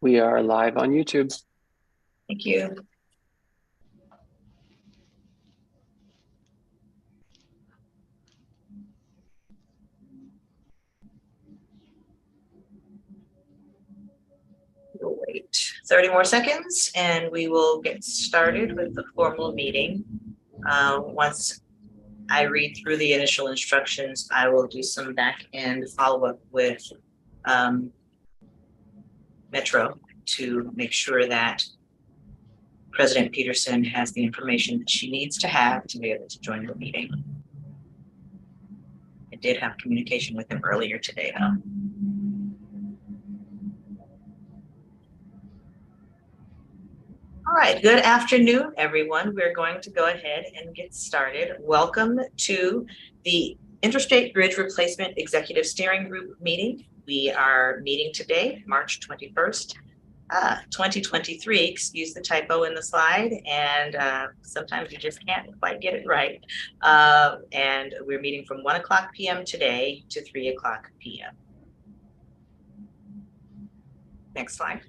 We are live on YouTube. Thank you. We'll wait 30 more seconds and we will get started with the formal meeting. Once I read through the initial instructions, I will do some back end follow-up with Metro to make sure that President Peterson has the information that she needs to have to be able to join the meeting. I did have communication with him earlier today, though. All right, good afternoon, everyone. We're going to go ahead and get started. Welcome to the Interstate Bridge Replacement Executive Steering Group meeting. We are meeting today, March 21st, 2023, excuse the typo in the slide, and sometimes you just can't quite get it right. And we're meeting from 1 o'clock p.m. today to 3 o'clock p.m. Next slide.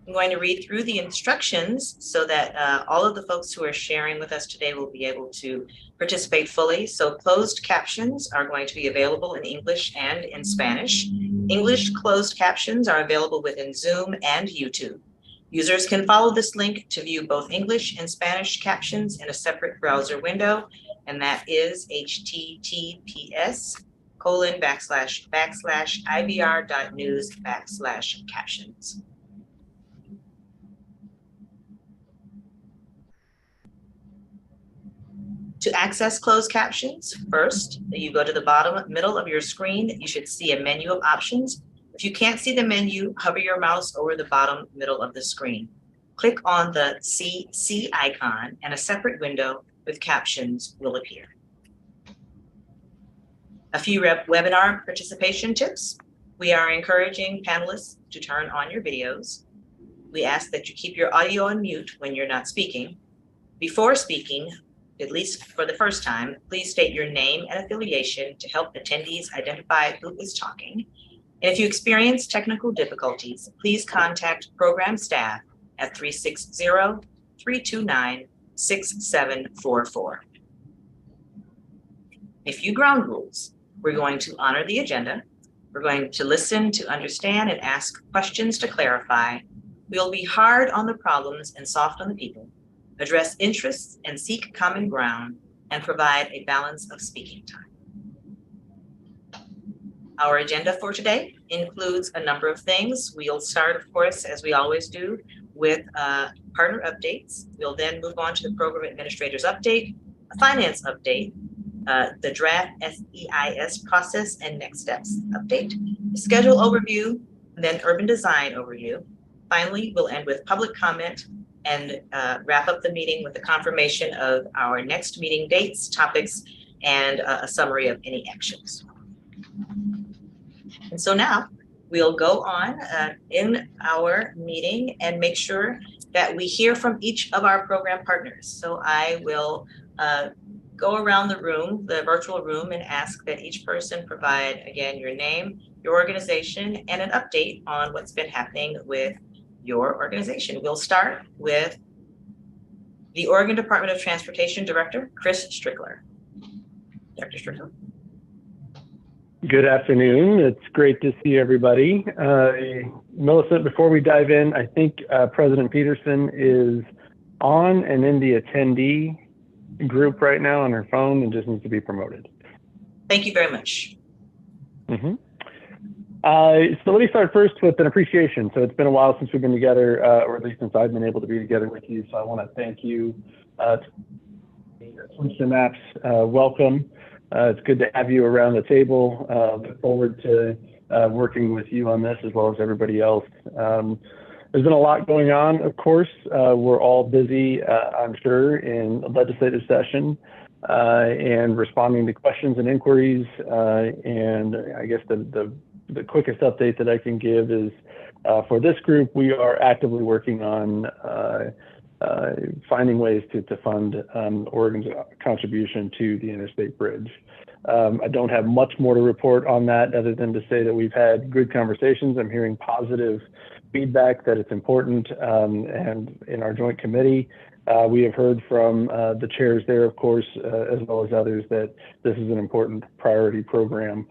I'm going to read through the instructions so that all of the folks who are sharing with us today will be able to participate fully. So closed captions are going to be available in English and in Spanish. English closed captions are available within Zoom and YouTube. Users can follow this link to view both English and Spanish captions in a separate browser window, and that is https://ivr.news/captions. To access closed captions, first, you go to the bottom middle of your screen. You should see a menu of options. If you can't see the menu, hover your mouse over the bottom middle of the screen. Click on the CC icon and a separate window with captions will appear. A few webinar participation tips. We are encouraging panelists to turn on your videos. We ask that you keep your audio on mute when you're not speaking. Before speaking, at least for the first time, please state your name and affiliation to help attendees identify who is talking. And if you experience technical difficulties, please contact program staff at 360-329-6744. A few ground rules. We're going to honor the agenda. We're going to listen to understand and ask questions to clarify. We'll be hard on the problems and soft on the people. Address interests and seek common ground, and provide a balance of speaking time. Our agenda for today includes a number of things. We'll start, of course, as we always do, with partner updates. We'll then move on to the program administrator's update, a finance update, the draft SEIS process and next steps update, schedule overview, and then urban design overview. Finally, we'll end with public comment and wrap up the meeting with a confirmation of our next meeting dates, topics, and a summary of any actions. And so now we'll go on in our meeting and make sure that we hear from each of our program partners. So I will go around the room, the virtual room, and ask that each person provide, again, your name, your organization, and an update on what's been happening with your organization. We'll start with the Oregon Department of Transportation Director, Chris Strickler. Dr. Strickler. Good afternoon. It's great to see everybody. Millicent, before we dive in, I think President Peterson is on and in the attendee group right now on her phone and just needs to be promoted. Thank you very much. Mm-hmm. So let me start first with an appreciation. So it's been a while since we've been together, or at least since I've been able to be together with you. So I want to thank you. Switch to Maps, welcome. It's good to have you around the table. Look forward to working with you on this as well as everybody else. There's been a lot going on, of course. We're all busy, I'm sure, in legislative session and responding to questions and inquiries. And I guess the quickest update that I can give is for this group, we are actively working on finding ways to fund Oregon's contribution to the interstate bridge. I don't have much more to report on that other than to say that we've had good conversations. I'm hearing positive feedback that it's important, and in our joint committee, we have heard from the chairs there, of course, as well as others, that this is an important priority program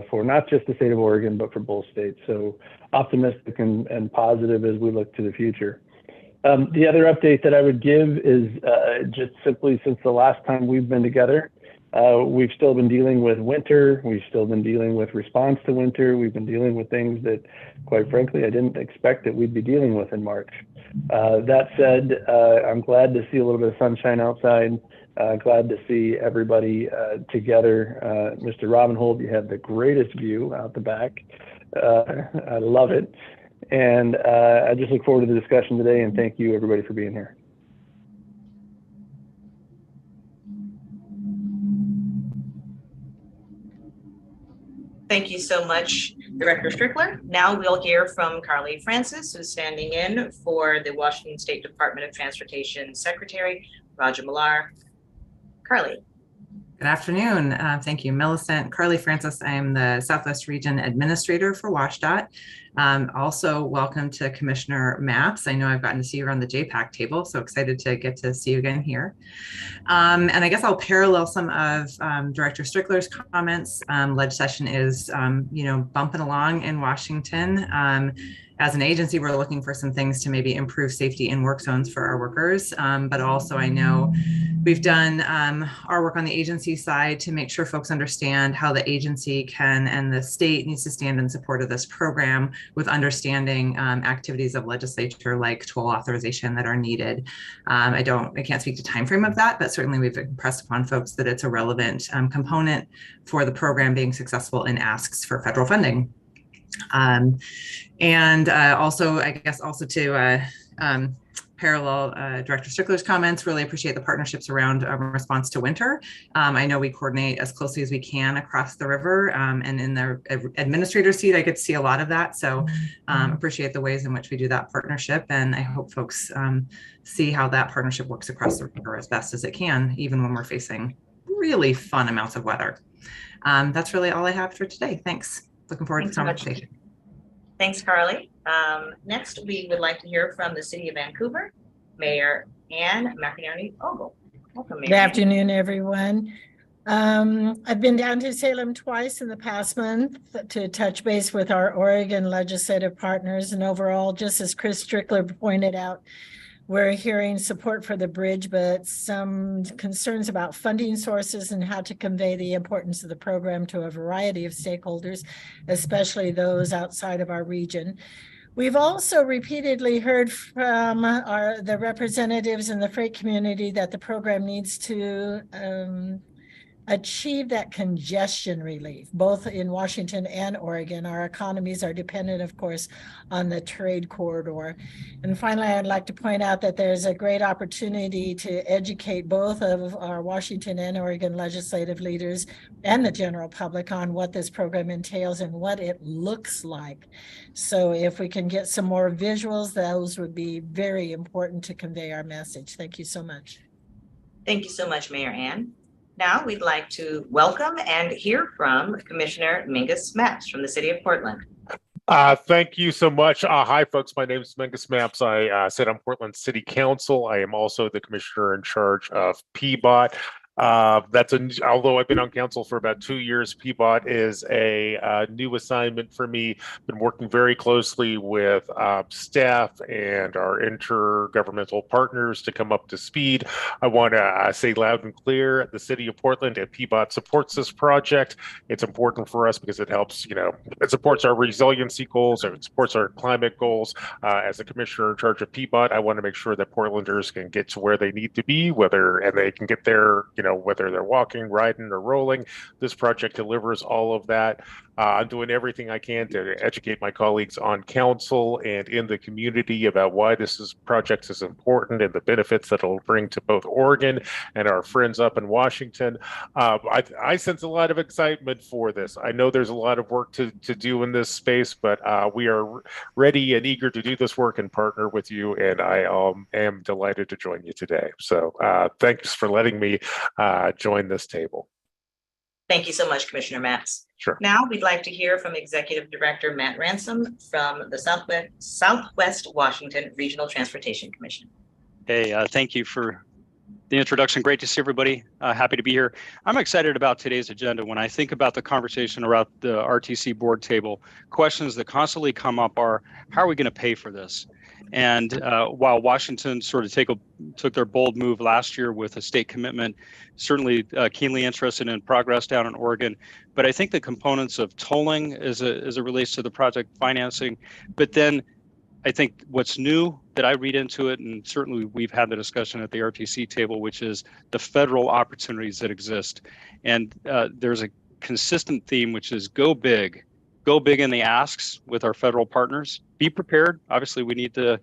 for not just the state of Oregon, but for both states. So optimistic and positive as we look to the future. The other update that I would give is just simply since the last time we've been together, we've still been dealing with winter. We've still been dealing with response to winter. We've been dealing with things that, quite frankly, I didn't expect that we'd be dealing with in March. That said, I'm glad to see a little bit of sunshine outside. Glad to see everybody together. Mr. Robinhold, you have the greatest view out the back. I love it. And I just look forward to the discussion today, and thank you everybody for being here. Thank you so much, Director Strickler. Now we'll hear from Carly Francis, who's standing in for the Washington State Department of Transportation Secretary, Roger Millar. Carly. Good afternoon. Thank you, Millicent. Carly Francis. I am the Southwest Region Administrator for WashDOT. Also, welcome to Commissioner Maps. I know I've gotten to see you around the JPAC table, so excited to get to see you again here. And I guess I'll parallel some of Director Strickler's comments. Ledge session is, bumping along in Washington. As an agency, we're looking for some things to maybe improve safety in work zones for our workers. But also I know we've done our work on the agency side to make sure folks understand how the agency can and the state needs to stand in support of this program with understanding activities of legislature like toll authorization that are needed. I can't speak to time frame of that, but certainly we've impressed upon folks that it's a relevant component for the program being successful in asks for federal funding. Also, I guess also to parallel Director Strickler's comments, really appreciate the partnerships around response to winter. I know we coordinate as closely as we can across the river, and in the administrator seat, I get to see a lot of that. So appreciate the ways in which we do that partnership. And I hope folks see how that partnership works across the river as best as it can, even when we're facing really fun amounts of weather. That's really all I have for today. Thanks. Looking forward to the conversation. Thanks, Carly. Next, we would like to hear from the City of Vancouver, Mayor Ann McInerney-Ogle. Welcome, Mayor. Good afternoon, everyone. I've been down to Salem twice in the past month to touch base with our Oregon legislative partners, and overall, just as Chris Strickler pointed out, we're hearing support for the bridge, but some concerns about funding sources and how to convey the importance of the program to a variety of stakeholders, especially those outside of our region. We've also repeatedly heard from the representatives in the freight community that the program needs to achieve that congestion relief, both in Washington and Oregon. Our economies are dependent, of course, on the trade corridor. And finally, I'd like to point out that there's a great opportunity to educate both of our Washington and Oregon legislative leaders and the general public on what this program entails and what it looks like. So if we can get some more visuals, those would be very important to convey our message. Thank you so much. Thank you so much, Mayor Ann. Now we'd like to welcome and hear from Commissioner Mingus Maps from the City of Portland. Thank you so much. Hi, folks. My name is Mingus Maps. I sit on Portland City Council. I am also the commissioner in charge of PBOT. Although I've been on council for about 2 years, PBOT is a new assignment for me. Been working very closely with staff and our intergovernmental partners to come up to speed. I want to say loud and clear, the City of Portland and PBOT supports this project. It's important for us because it helps, it supports our resiliency goals, it supports our climate goals. As the commissioner in charge of PBOT, I want to make sure that Portlanders can get to where they need to be, and they can get there, whether they're walking, riding, or rolling. This project delivers all of that. I'm doing everything I can to educate my colleagues on council and in the community about why project is important and the benefits that it'll bring to both Oregon and our friends up in Washington. I sense a lot of excitement for this. I know there's a lot of work to do in this space, but we are ready and eager to do this work and partner with you. And I am delighted to join you today. So thanks for letting me join this table. Thank you so much, Commissioner Matz. Sure. Now we'd like to hear from Executive Director Matt Ransom from the Southwest Washington Regional Transportation Commission. Hey, thank you for the introduction. Great to see everybody. Happy to be here. I'm excited about today's agenda. When I think about the conversation around the RTC board table, questions that constantly come up are, how are we going to pay for this? And while Washington sort of took their bold move last year with a state commitment, certainly keenly interested in progress down in Oregon. But I think the components of tolling as it relates to the project financing, but then I think what's new that I read into it, and certainly we've had the discussion at the RTC table, which is the federal opportunities that exist. And there's a consistent theme, which is go big in the asks with our federal partners. Be prepared. Obviously, we need to,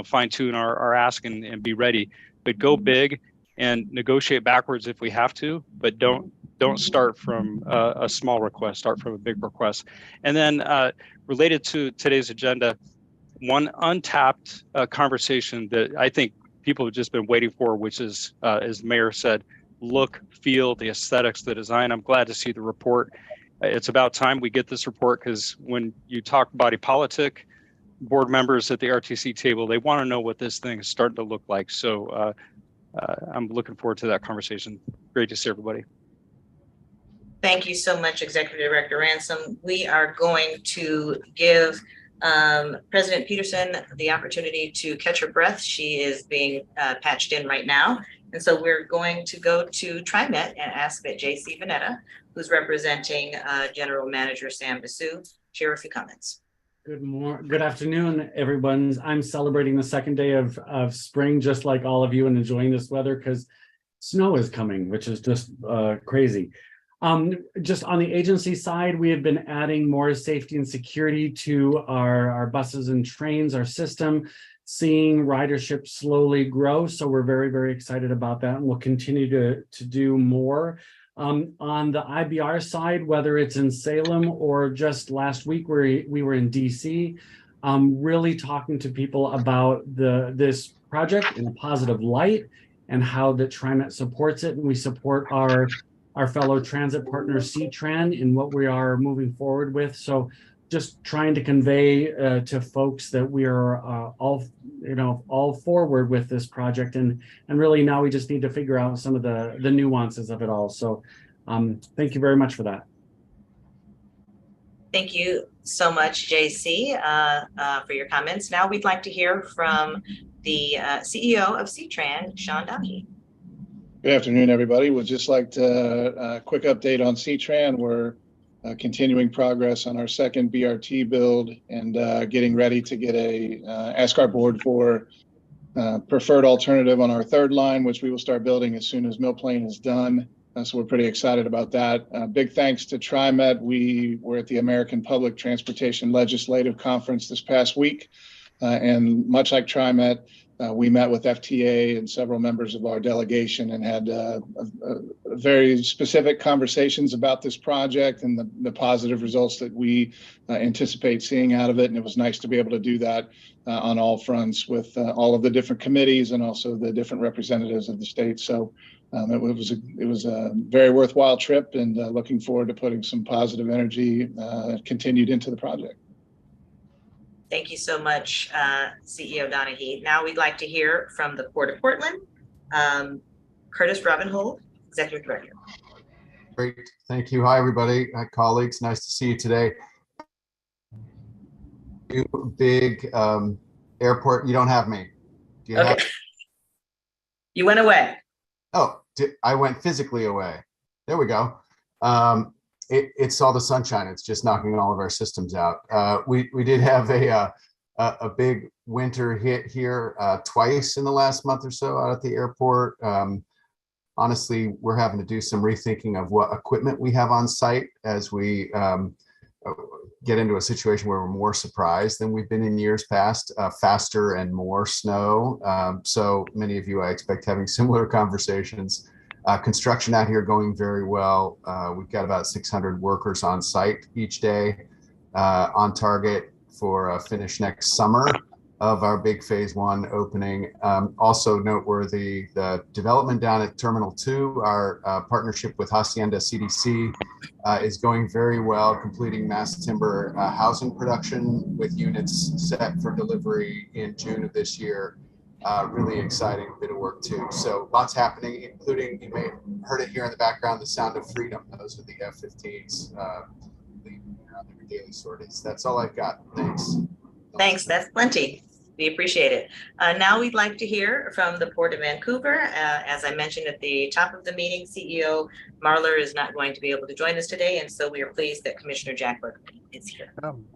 fine tune our ask and be ready, but go big and negotiate backwards if we have to, but don't start from a small request, start from a big request. And then related to today's agenda, one untapped conversation that I think people have just been waiting for, which is, as the mayor said, look, feel, the aesthetics, the design. I'm glad to see the report. It's about time we get this report, because when you talk body politic, board members at the RTC table, they want to know what this thing is starting to look like. So I'm looking forward to that conversation. Great to see everybody. Thank you so much, Executive Director Ransom. We are going to give President Peterson the opportunity to catch her breath. She is being patched in right now. And so we're going to go to TriMet and ask that J.C. Vanetta, who's representing General Manager Sam Basu, share a few comments. Good afternoon, everyone. I'm celebrating the second day of spring, just like all of you, and enjoying this weather because snow is coming, which is just crazy. Just on the agency side, we have been adding more safety and security to our buses and trains, our system, seeing ridership slowly grow. So we're very, very excited about that, and we'll continue to do more. On the IBR side, whether it's in Salem or just last week where we were in DC, really talking to people about this project in a positive light and how the TriMet supports it. And we support our fellow transit partner C-Tran in what we are moving forward with. So just trying to convey to folks that we are all forward with this project, and really now we just need to figure out some of the nuances of it all. So thank you very much for that. Thank you so much, JC, for your comments. Now we'd like to hear from the CEO of C-Tran, Sean Donahue. Good afternoon, everybody. We'd just like to quick update on C-Tran. We're continuing progress on our second BRT build and getting ready to ask our board for preferred alternative on our third line, which we will start building as soon as Mill Plain is done. So we're pretty excited about that. Big thanks to TriMet. We were at the American Public Transportation Legislative Conference this past week. And much like TriMet, we met with FTA and several members of our delegation and had very specific conversations about this project and the positive results that we anticipate seeing out of it. And it was nice to be able to do that on all fronts with all of the different committees and also the different representatives of the state. So it was a very worthwhile trip, and looking forward to putting some positive energy continued into the project. Thank you so much, CEO Donahue. Now we'd like to hear from the Port of Portland, Curtis Robinhold, Executive Director. Great, thank you. Hi, everybody. Hi, colleagues. Nice to see you today. Big airport. You don't have me. Do you have? You went away. Oh, I went physically away. There we go. It's all the sunshine. It's just knocking all of our systems out. We did have a big winter hit here twice in the last month or so out at the airport. honestly, we're having to do some rethinking of what equipment we have on site as we get into a situation where we're more surprised than we've been in years past, faster and more snow. So many of you, I expect, having similar conversations. Construction out here going very well. We've got about 600 workers on site each day, on target for a finish next summer of our big phase 1 opening. Also noteworthy, the development down at Terminal 2, our partnership with Hacienda CDC is going very well, completing mass timber housing production with units set for delivery in June of this year. Really exciting bit of work too. So lots happening, including, you may have heard it here in the background, the sound of freedom. Those are the F-15s leaving around their daily sorties. That's all I've got. Thanks. Thanks, that's plenty. We appreciate it. Now we'd like to hear from the Port of Vancouver. As I mentioned at the top of the meeting, CEO Marler is not going to be able to join us today, and so we are pleased that Commissioner Jack Berkman is here.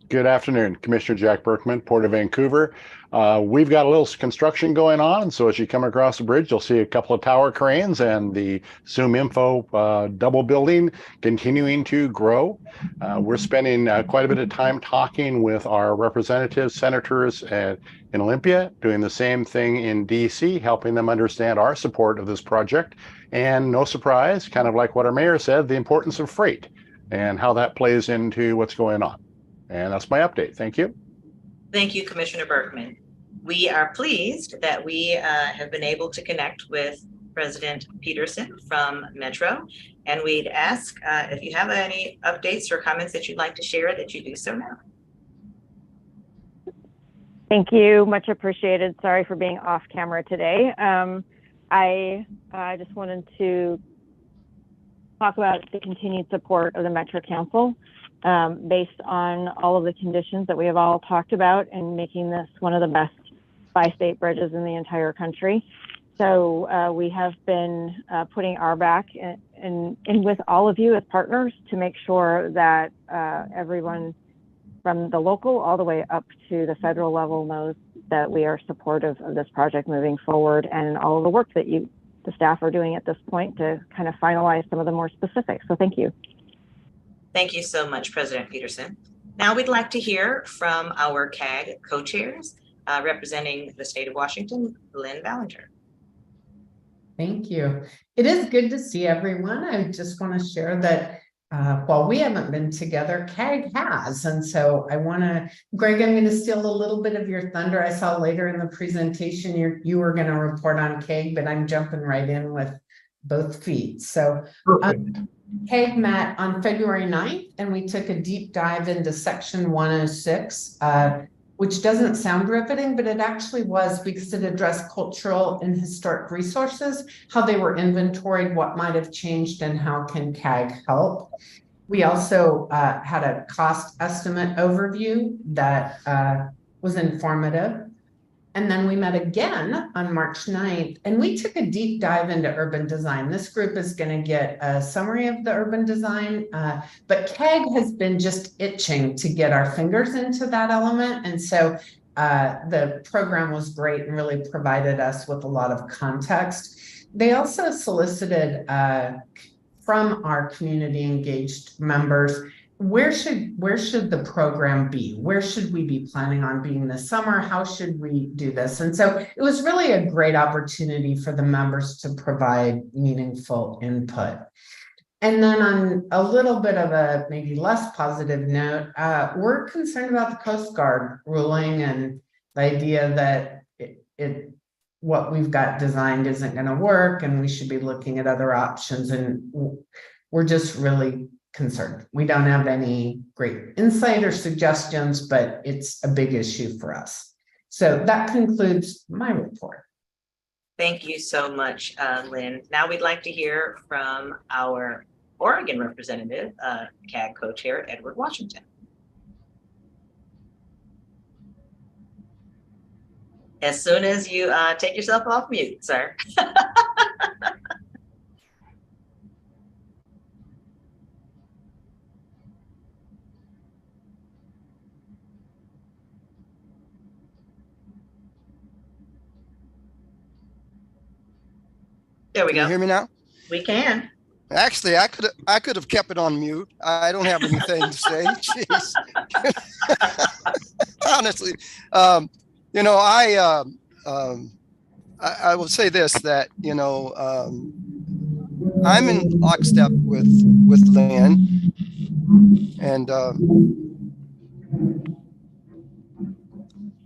Good afternoon, Commissioner Jack Berkman, Port of Vancouver. We've got a little construction going on, and so as you come across the bridge, you'll see a couple of tower cranes and the Zoom Info double building continuing to grow. We're spending quite a bit of time talking with our representatives, senators in Olympia, doing the same thing in DC, helping them understand our support of this project. And no surprise, kind of like what our mayor said, the importance of freight and how that plays into what's going on. And that's my update. Thank you. Thank you, Commissioner Berkman. We are pleased that we have been able to connect with President Peterson from Metro. And we'd ask if you have any updates or comments that you'd like to share, that you do so now. Thank you, much appreciated. Sorry for being off camera today. I just wanted to talk about the continued support of the Metro Council based on all of the conditions that we have all talked about and making this one of the best bi-state bridges in the entire country. So we have been putting our back in with all of you as partners to make sure that everyone from the local all the way up to the federal level knows that we are supportive of this project moving forward, and all of the work that the staff are doing at this point to kind of finalize some of the more specifics. So thank you. Thank you so much, President Peterson. Now we'd like to hear from our CAG co-chairs representing the state of Washington, Lynn Ballinger. Thank you. It is good to see everyone. I just want to share that while we haven't been together, CAG has. And so I want to, Greg, I'm going to steal a little bit of your thunder. I saw later in the presentation you were going to report on CAG, but I'm jumping right in with both feet. So CAG met on February 9th, and we took a deep dive into Section 106, which doesn't sound riveting, but it actually was, because it addressed cultural and historic resources, how they were inventoried, what might have changed, and how can CAG help. We also had a cost estimate overview that was informative. And then we met again on March 9th, and we took a deep dive into urban design. This group is going to get a summary of the urban design, but CAG has been just itching to get our fingers into that element. And so the program was great and really provided us with a lot of context. They also solicited from our community engaged members, where should the program be? Where should we be planning on being this summer? How should we do this? And so it was really a great opportunity for the members to provide meaningful input. And then on a little bit of a maybe less positive note, we're concerned about the Coast Guard ruling and the idea that what we've got designed isn't going to work and we should be looking at other options. And we're just really concerned. We don't have any great insight or suggestions, but it's a big issue for us. So that concludes my report. Thank you so much, Lynn. Now we'd like to hear from our Oregon representative, CAG co-chair, Edward Washington. As soon as you take yourself off mute, sir. There we go. Can you hear me now? We can. Actually, I could have kept it on mute. I don't have anything to say. Jeez. Honestly, you know, I will say this, that, you know, I'm in lockstep with Lynn, and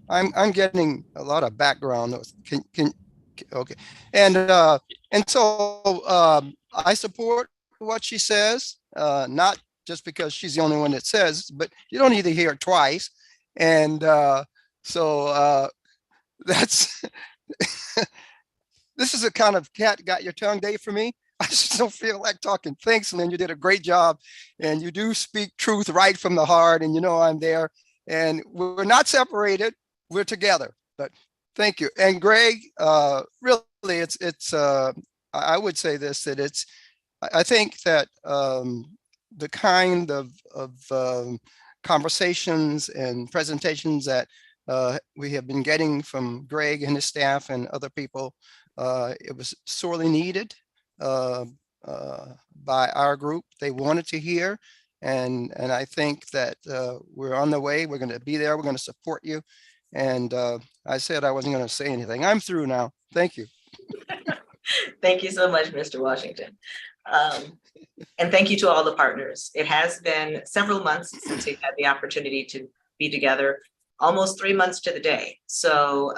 I'm getting a lot of background. Okay, and so I support what she says, not just because she's the only one that says, but you don't need to hear it twice, and so that's this is a kind of cat got your tongue day for me. I just don't feel like talking. Thanks, Lynn. You did a great job, and you do speak truth right from the heart, and you know I'm there, and we're not separated. We're together. But thank you. And Greg, really, it's I would say this, that I think that the kind of conversations and presentations that we have been getting from Greg and his staff and other people, it was sorely needed by our group. They wanted to hear, and I think that we're on the way. We're going to be there. We're going to support you. And I said I wasn't going to say anything. I'm through now. Thank you. Thank you so much, Mr. Washington. And thank you to all the partners. It has been several months since we've had the opportunity to be together, almost 3 months to the day. So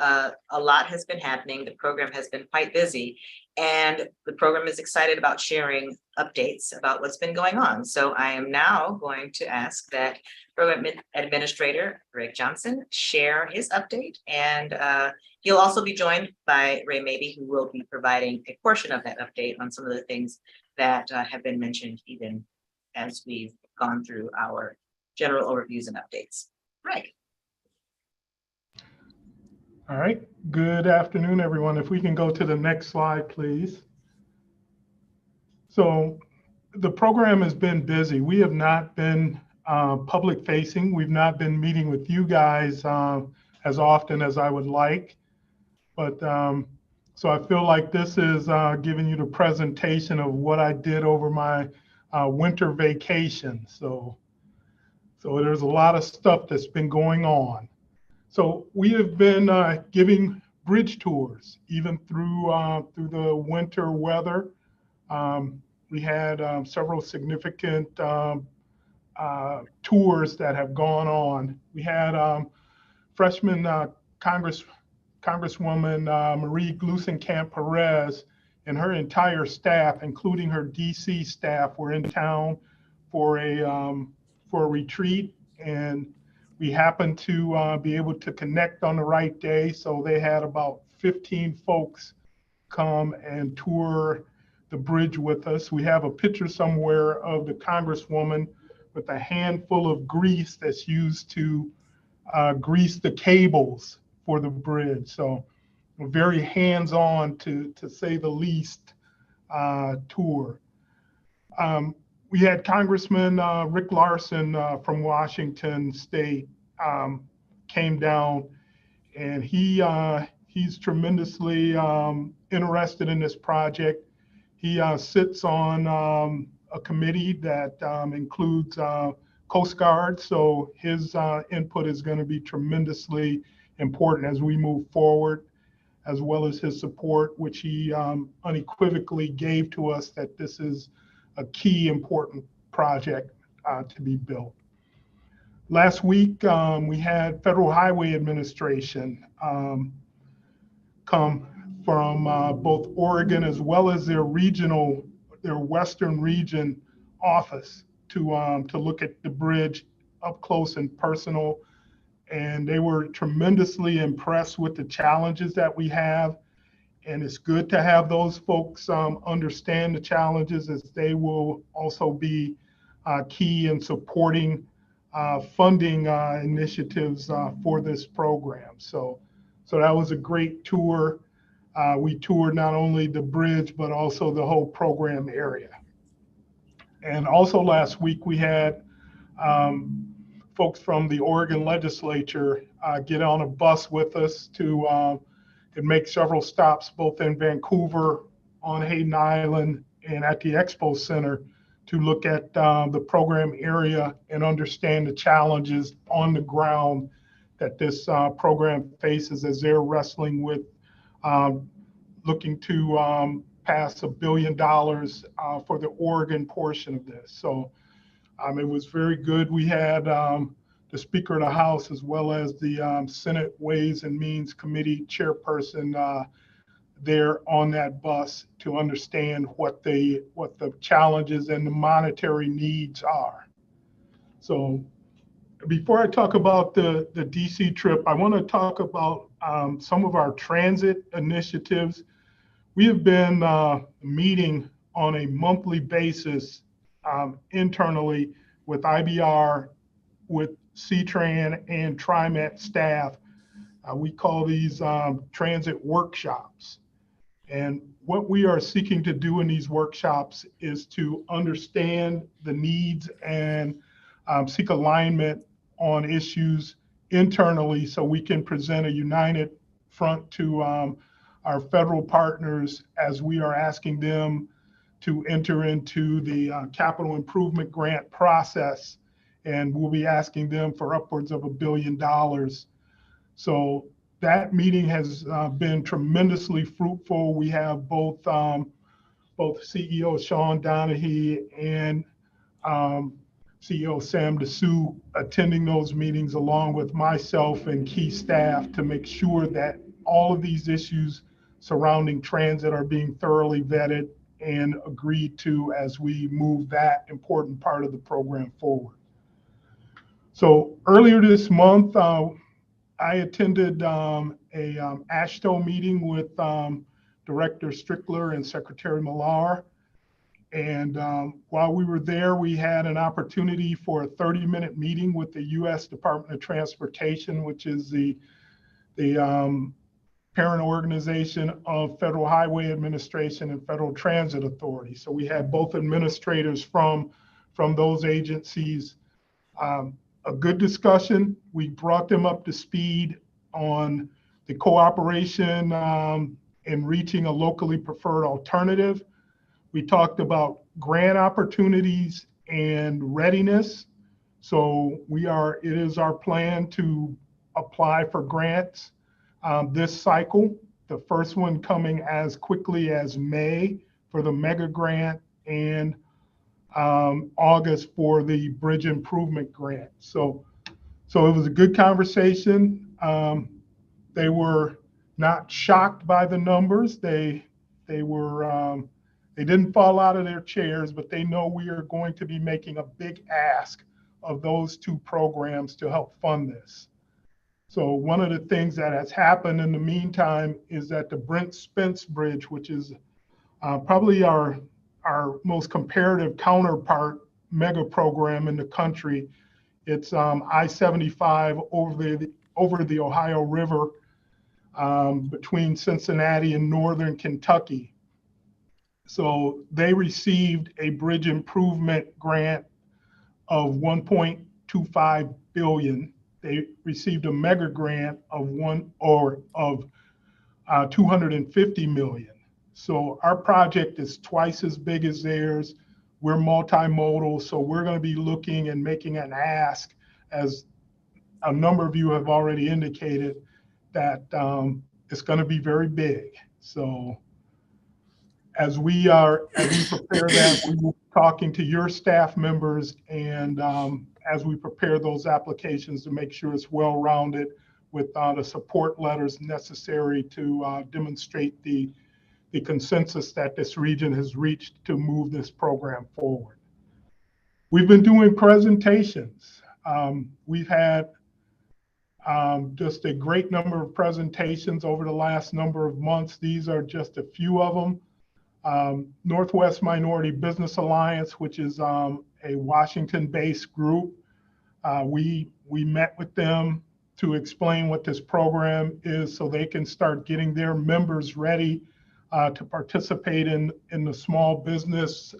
a lot has been happening. The program has been quite busy, and the program is excited about sharing updates about what's been going on. So I am now going to ask that Program Administrator Greg Johnson share his update, and he'll also be joined by Ray Mabey, who will be providing a portion of that update on some of the things that have been mentioned even as we've gone through our general overviews and updates. Greg. All right, good afternoon, everyone. If we can go to the next slide, please. So the program has been busy. We have not been public facing. We've not been meeting with you guys as often as I would like. But so I feel like this is giving you the presentation of what I did over my winter vacation. So there's a lot of stuff that's been going on. So we have been giving bridge tours even through the winter weather. We had several significant tours that have gone on. We had freshman Congresswoman Marie Gluesenkamp-Perez and her entire staff, including her DC staff, were in town for a retreat, and we happened to be able to connect on the right day. So they had about 15 folks come and tour the bridge with us. We have a picture somewhere of the Congresswoman with a handful of grease that's used to grease the cables for the bridge. So a very hands-on, to say the least, tour. We had Congressman Rick Larson from Washington State came down, and he's tremendously interested in this project. He sits on a committee that includes Coast Guard, so his input is going to be tremendously important as we move forward, as well as his support, which he unequivocally gave to us, that this is a key important project to be built. Last week, we had Federal Highway Administration come from both Oregon as well as their Western region office to look at the bridge up close and personal. And they were tremendously impressed with the challenges that we have. And it's good to have those folks understand the challenges, as they will also be key in supporting funding initiatives for this program. So that was a great tour. We toured not only the bridge, but also the whole program area. And also last week, we had folks from the Oregon legislature get on a bus with us to make several stops both in Vancouver, on Hayden Island, and at the Expo Center to look at the program area and understand the challenges on the ground that this program faces as they're wrestling with looking to pass $1 billion for the Oregon portion of this. So it was very good. We had the Speaker of the House as well as the Senate Ways and Means Committee chairperson there on that bus to understand what the challenges and the monetary needs are. So before I talk about the DC trip, I want to talk about some of our transit initiatives. We have been meeting on a monthly basis internally with IBR, with CTRAN and TriMet staff. We call these transit workshops. And what we are seeking to do in these workshops is to understand the needs and seek alignment on issues internally so we can present a united front to our federal partners as we are asking them to enter into the capital improvement grant process. And we'll be asking them for upwards of $1 billion. So that meeting has been tremendously fruitful. We have both CEO Sean Donahue and CEO Sam Dessou attending those meetings along with myself and key staff to make sure that all of these issues surrounding transit are being thoroughly vetted and agreed to as we move that important part of the program forward. So earlier this month, I attended a AASHTO meeting with Director Strickler and Secretary Millar. And while we were there, we had an opportunity for a 30-minute meeting with the U.S. Department of Transportation, which is the parent organization of Federal Highway Administration and Federal Transit Authority. So we had both administrators from those agencies. A good discussion. We brought them up to speed on the cooperation in reaching a locally preferred alternative. We talked about grant opportunities and readiness. So it is our plan to apply for grants this cycle, the first one coming as quickly as May for the mega grant and August for the bridge improvement grant. So it was a good conversation. They were not shocked by the numbers. They didn't fall out of their chairs, but they know we are going to be making a big ask of those two programs to help fund this. So one of the things that has happened in the meantime is that the Brent Spence Bridge, which is probably our most comparative counterpart mega program in the country. It's I-75 over the Ohio River between Cincinnati and northern Kentucky. So they received a bridge improvement grant of $1.25 billion. They received a mega grant of $250 million. So our project is twice as big as theirs. We're multimodal, so we're going to be looking and making an ask, as a number of you have already indicated, that it's going to be very big. So as we prepare that, we will be talking to your staff members, and as we prepare those applications to make sure it's well-rounded with the support letters necessary to demonstrate the consensus that this region has reached to move this program forward. We've been doing presentations. We've had just a great number of presentations over the last number of months. These are just a few of them. Northwest Minority Business Alliance, which is a Washington-based group. We met with them to explain what this program is so they can start getting their members ready to participate in the small business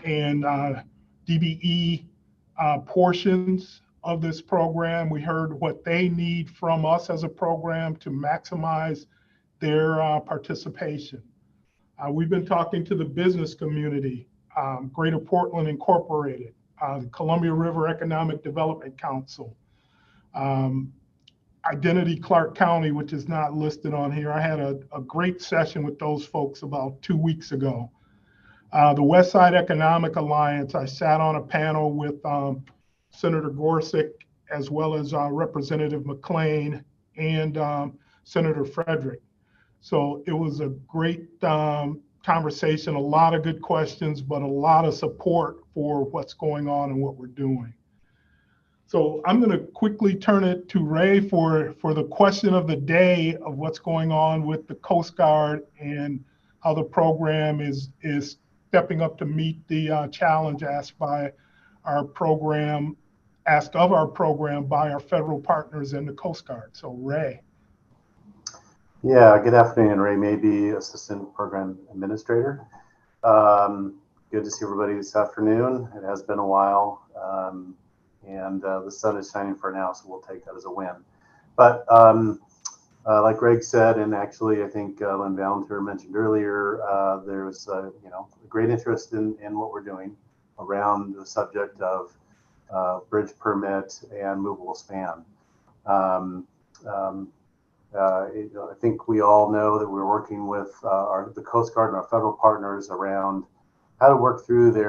and DBE portions of this program. We heard what they need from us as a program to maximize their participation. We've been talking to the business community, Greater Portland Incorporated, the Columbia River Economic Development Council, Identity Clark County, which is not listed on here. I had a great session with those folks about 2 weeks ago. The West Side Economic Alliance, I sat on a panel with Senator Gorsuch, as well as Representative McLean and Senator Frederick. So it was a great conversation, a lot of good questions, but a lot of support for what's going on and what we're doing. So I'm going to quickly turn it to Ray for the question of the day of what's going on with the Coast Guard and how the program is stepping up to meet the challenge asked of our program by our federal partners and the Coast Guard. So Ray. Yeah, good afternoon. Ray Maybe, Assistant Program Administrator. Good to see everybody this afternoon. It has been a while. And the sun is shining for now, so we'll take that as a win. But like Greg said, and actually I think Lynn Valenter mentioned earlier, there's great interest in what we're doing around the subject of bridge permit and movable span. I think we all know that we're working with the Coast Guard and our federal partners around how to work through the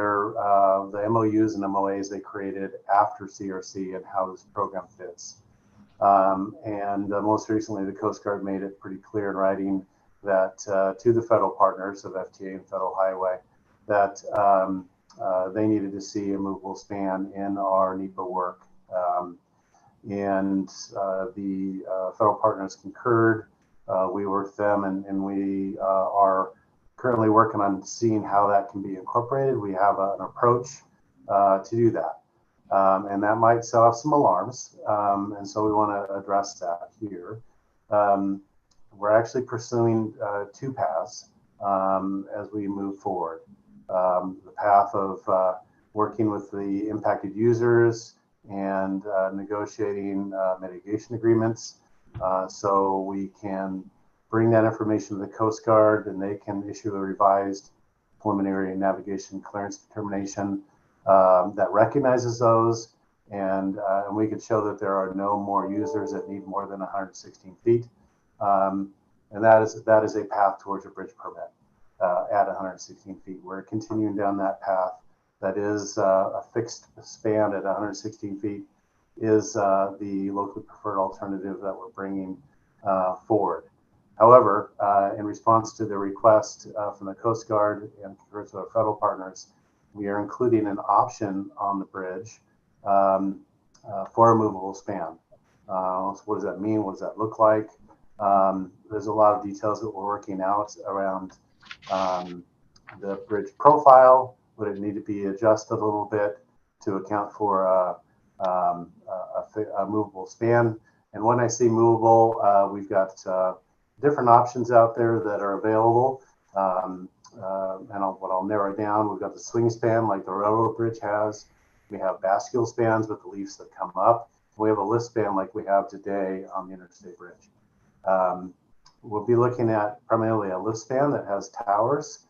MOUs and MOAs they created after CRC and how this program fits. Most recently, the Coast Guard made it pretty clear in writing that to the federal partners of FTA and Federal Highway that they needed to see a movable span in our NEPA work. The federal partners concurred. We worked with them, and we are currently working on seeing how that can be incorporated. We have an approach to do that. And that might set off some alarms. And so we want to address that here. We're actually pursuing two paths as we move forward. The path of working with the impacted users and negotiating mitigation agreements so we can bring that information to the Coast Guard and they can issue a revised preliminary navigation clearance determination that recognizes those, and we could show that there are no more users that need more than 116 feet. And that is a path towards a bridge permit at 116 feet. We're continuing down that path. That is a fixed span at 116 feet is the locally preferred alternative that we're bringing forward. However, in response to the request from the Coast Guard and concurrence with our federal partners, we are including an option on the bridge for a movable span. So what does that mean? What does that look like? There's a lot of details that we're working out around the bridge profile. Would it need to be adjusted a little bit to account for a movable span? And when I say movable, we've got different options out there that are available. What I'll narrow down, we've got the swing span like the railroad bridge has. We have bascule spans with the leaves that come up. We have a lift span like we have today on the interstate bridge. We'll be looking at primarily a lift span that has towers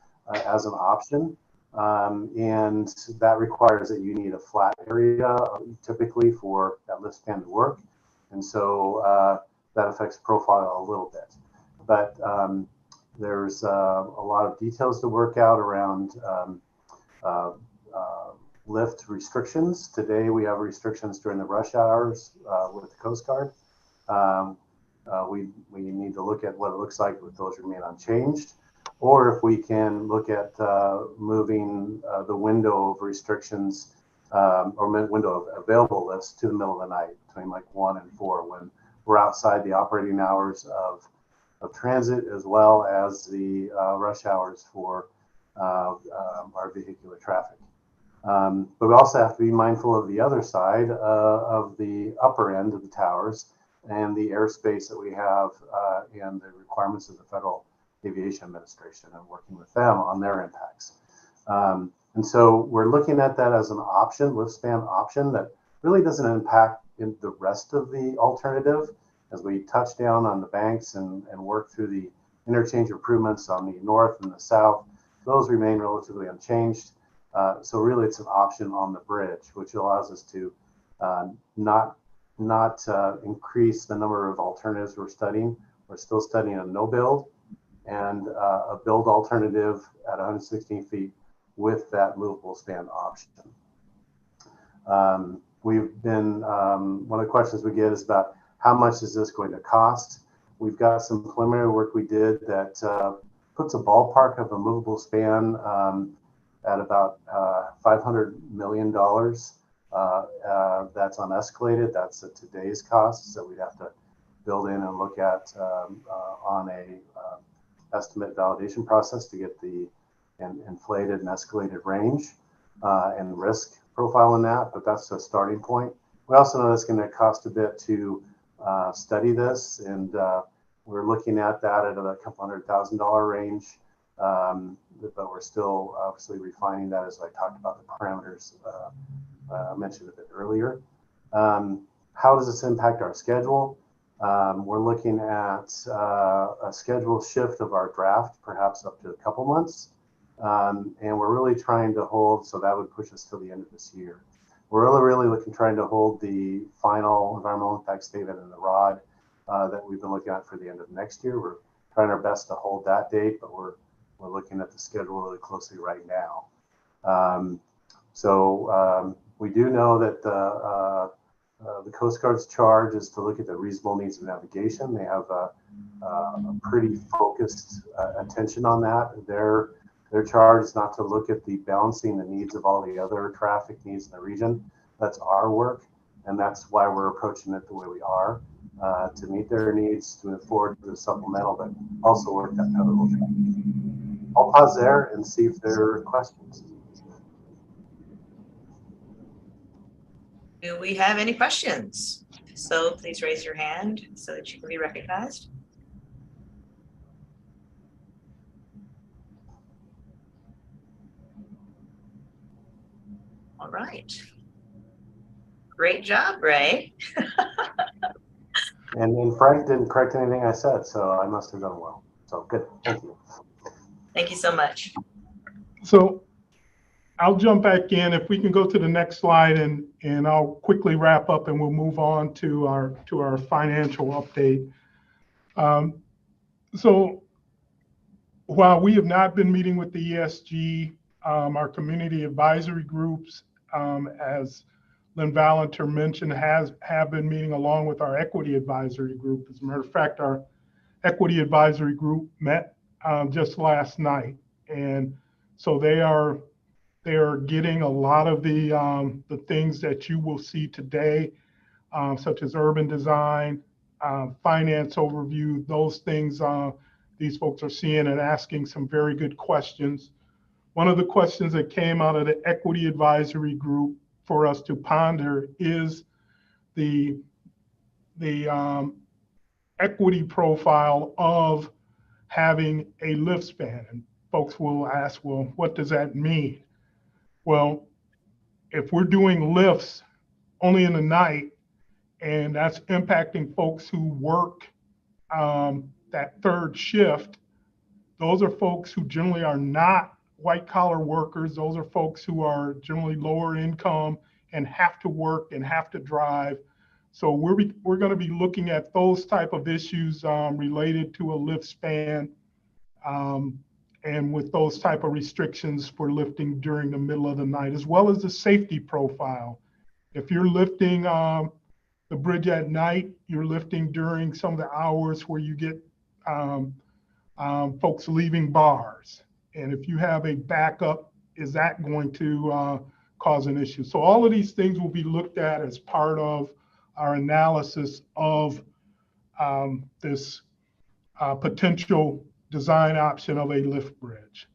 as an option. And that requires that you need a flat area typically for that lift span to work. And so that affects profile a little bit. But there's a lot of details to work out around lift restrictions. Today we have restrictions during the rush hours with the Coast Guard. We need to look at what it looks like if those remain unchanged, or if we can look at moving the window of restrictions or window of available lifts to the middle of the night between like 1 and 4 when we're outside the operating hours of transit as well as the rush hours for our vehicular traffic. But we also have to be mindful of the other side of the upper end of the towers and the airspace that we have and the requirements of the Federal Aviation Administration and working with them on their impacts. And so we're looking at that as an option, lift span option that really doesn't impact in the rest of the alternative as we touch down on the banks and work through the interchange improvements on the north and the south, those remain relatively unchanged. So really it's an option on the bridge, which allows us to not increase the number of alternatives we're studying. We're still studying a no build and a build alternative at 116 feet with that movable span option. We've been, one of the questions we get is about how much is this going to cost? We've got some preliminary work we did that puts a ballpark of a movable span at about $500 million. That's unescalated. That's at today's cost. So we'd have to build in and look at on a estimate validation process to get the inflated and escalated range and risk profile in that, but that's a starting point. We also know it's going to cost a bit to study this, and we're looking at that at a couple $100,000 range, but we're still obviously refining that as I talked about the parameters I mentioned a bit earlier. How does this impact our schedule? We're looking at a schedule shift of our draft, perhaps up to a couple months. And we're really trying to hold, so that would push us till the end of this year. We're really trying to hold the final environmental impact statement in the ROD that we've been looking at for the end of next year. We're trying our best to hold that date, but we're looking at the schedule really closely right now. We do know that the Coast Guard's charge is to look at the reasonable needs of navigation. They have a pretty focused attention on that. Their charge is not to look at the balancing the needs of all the other traffic needs in the region. That's our work, and that's why we're approaching it the way we are, to meet their needs, to move forward to the supplemental, but also work that pivotal thing. I'll pause there and see if there are questions. Do we have any questions? So please raise your hand so that you can be recognized. All right. Great job, Ray. And Frank didn't correct anything I said, so I must have done well. So good, thank you. Thank you so much. So I'll jump back in. If we can go to the next slide, and I'll quickly wrap up and we'll move on to our financial update. So while we have not been meeting with the ESG, our community advisory groups, as Lynn Valenter mentioned, have been meeting along with our equity advisory group. As a matter of fact, our equity advisory group met just last night, and so they are getting a lot of the things that you will see today, such as urban design, finance overview. Those things these folks are seeing and asking some very good questions. One of the questions that came out of the equity advisory group for us to ponder is the equity profile of having a lift span. And folks will ask, well, what does that mean? Well, if we're doing lifts only in the night, and that's impacting folks who work that third shift, those are folks who generally are not white collar workers. Those are folks who are generally lower income and have to work and have to drive. So we're going to be looking at those type of issues related to a lift span, and with those type of restrictions for lifting during the middle of the night, as well as the safety profile. If you're lifting the bridge at night, you're lifting during some of the hours where you get folks leaving bars. And if you have a backup, is that going to cause an issue? So all of these things will be looked at as part of our analysis of this potential design option of a lift bridge.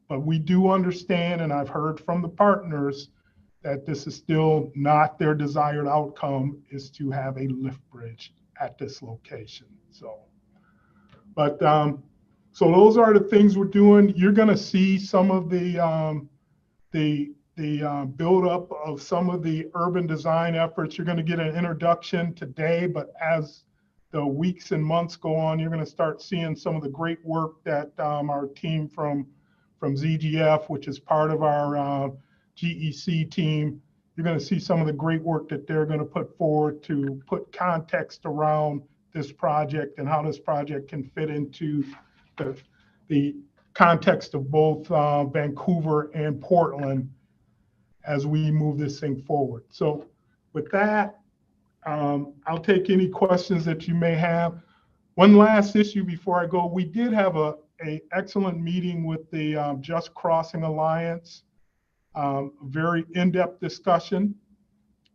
But we do understand, and I've heard from the partners, that this is still not their desired outcome, is to have a lift bridge at this location. So, but so those are the things we're doing. You're going to see some of the buildup of some of the urban design efforts. You're going to get an introduction today, but as the weeks and months go on, you're going to start seeing some of the great work that our team from ZGF, which is part of our GEC team, you're going to see some of the great work that they're going to put forward to put context around this project and how this project can fit into the context of both Vancouver and Portland as we move this thing forward. So with that, I'll take any questions that you may have. One last issue before I go, we did have a excellent meeting with the Just Crossing Alliance, very in-depth discussion.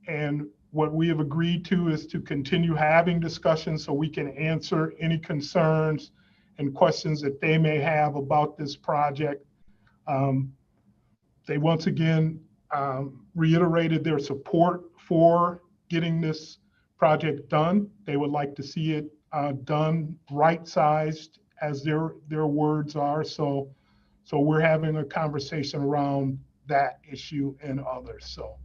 And what we have agreed to is to continue having discussions so we can answer any concerns and questions that they may have about this project. They once again reiterated their support for getting this project done. They would like to see it done right-sized, as their words are. So we're having a conversation around that issue and others. So,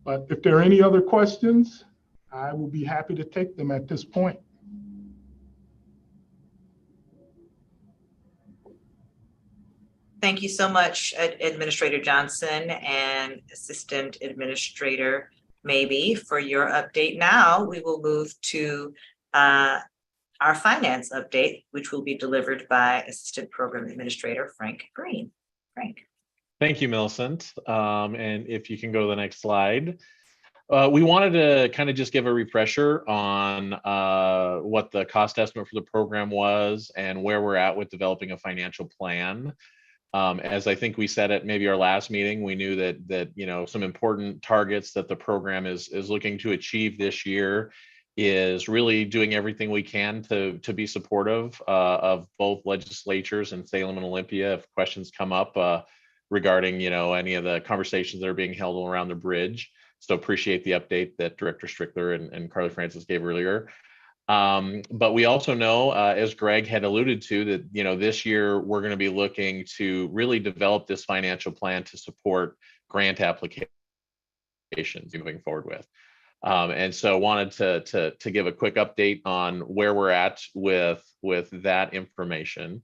but if there are any other questions, I will be happy to take them at this point. Thank you so much, Administrator Johnson and Assistant Administrator Maybe, for your update. Now we will move to our finance update, which will be delivered by Assistant Program Administrator Frank Green. Frank. Thank you, Millicent. And if you can go to the next slide. We wanted to kind of just give a refresher on what the cost estimate for the program was and where we're at with developing a financial plan. As I think we said at maybe our last meeting, we knew that you know, some important targets that the program is looking to achieve this year is really doing everything we can to be supportive of both legislatures in Salem and Olympia if questions come up regarding, you know, any of the conversations that are being held around the bridge. So appreciate the update that Director Strickler and Carly Francis gave earlier. But we also know, as Greg had alluded to, that, you know, this year we're going to be looking to really develop this financial plan to support grant applications moving forward with. And so wanted to give a quick update on where we're at with that information.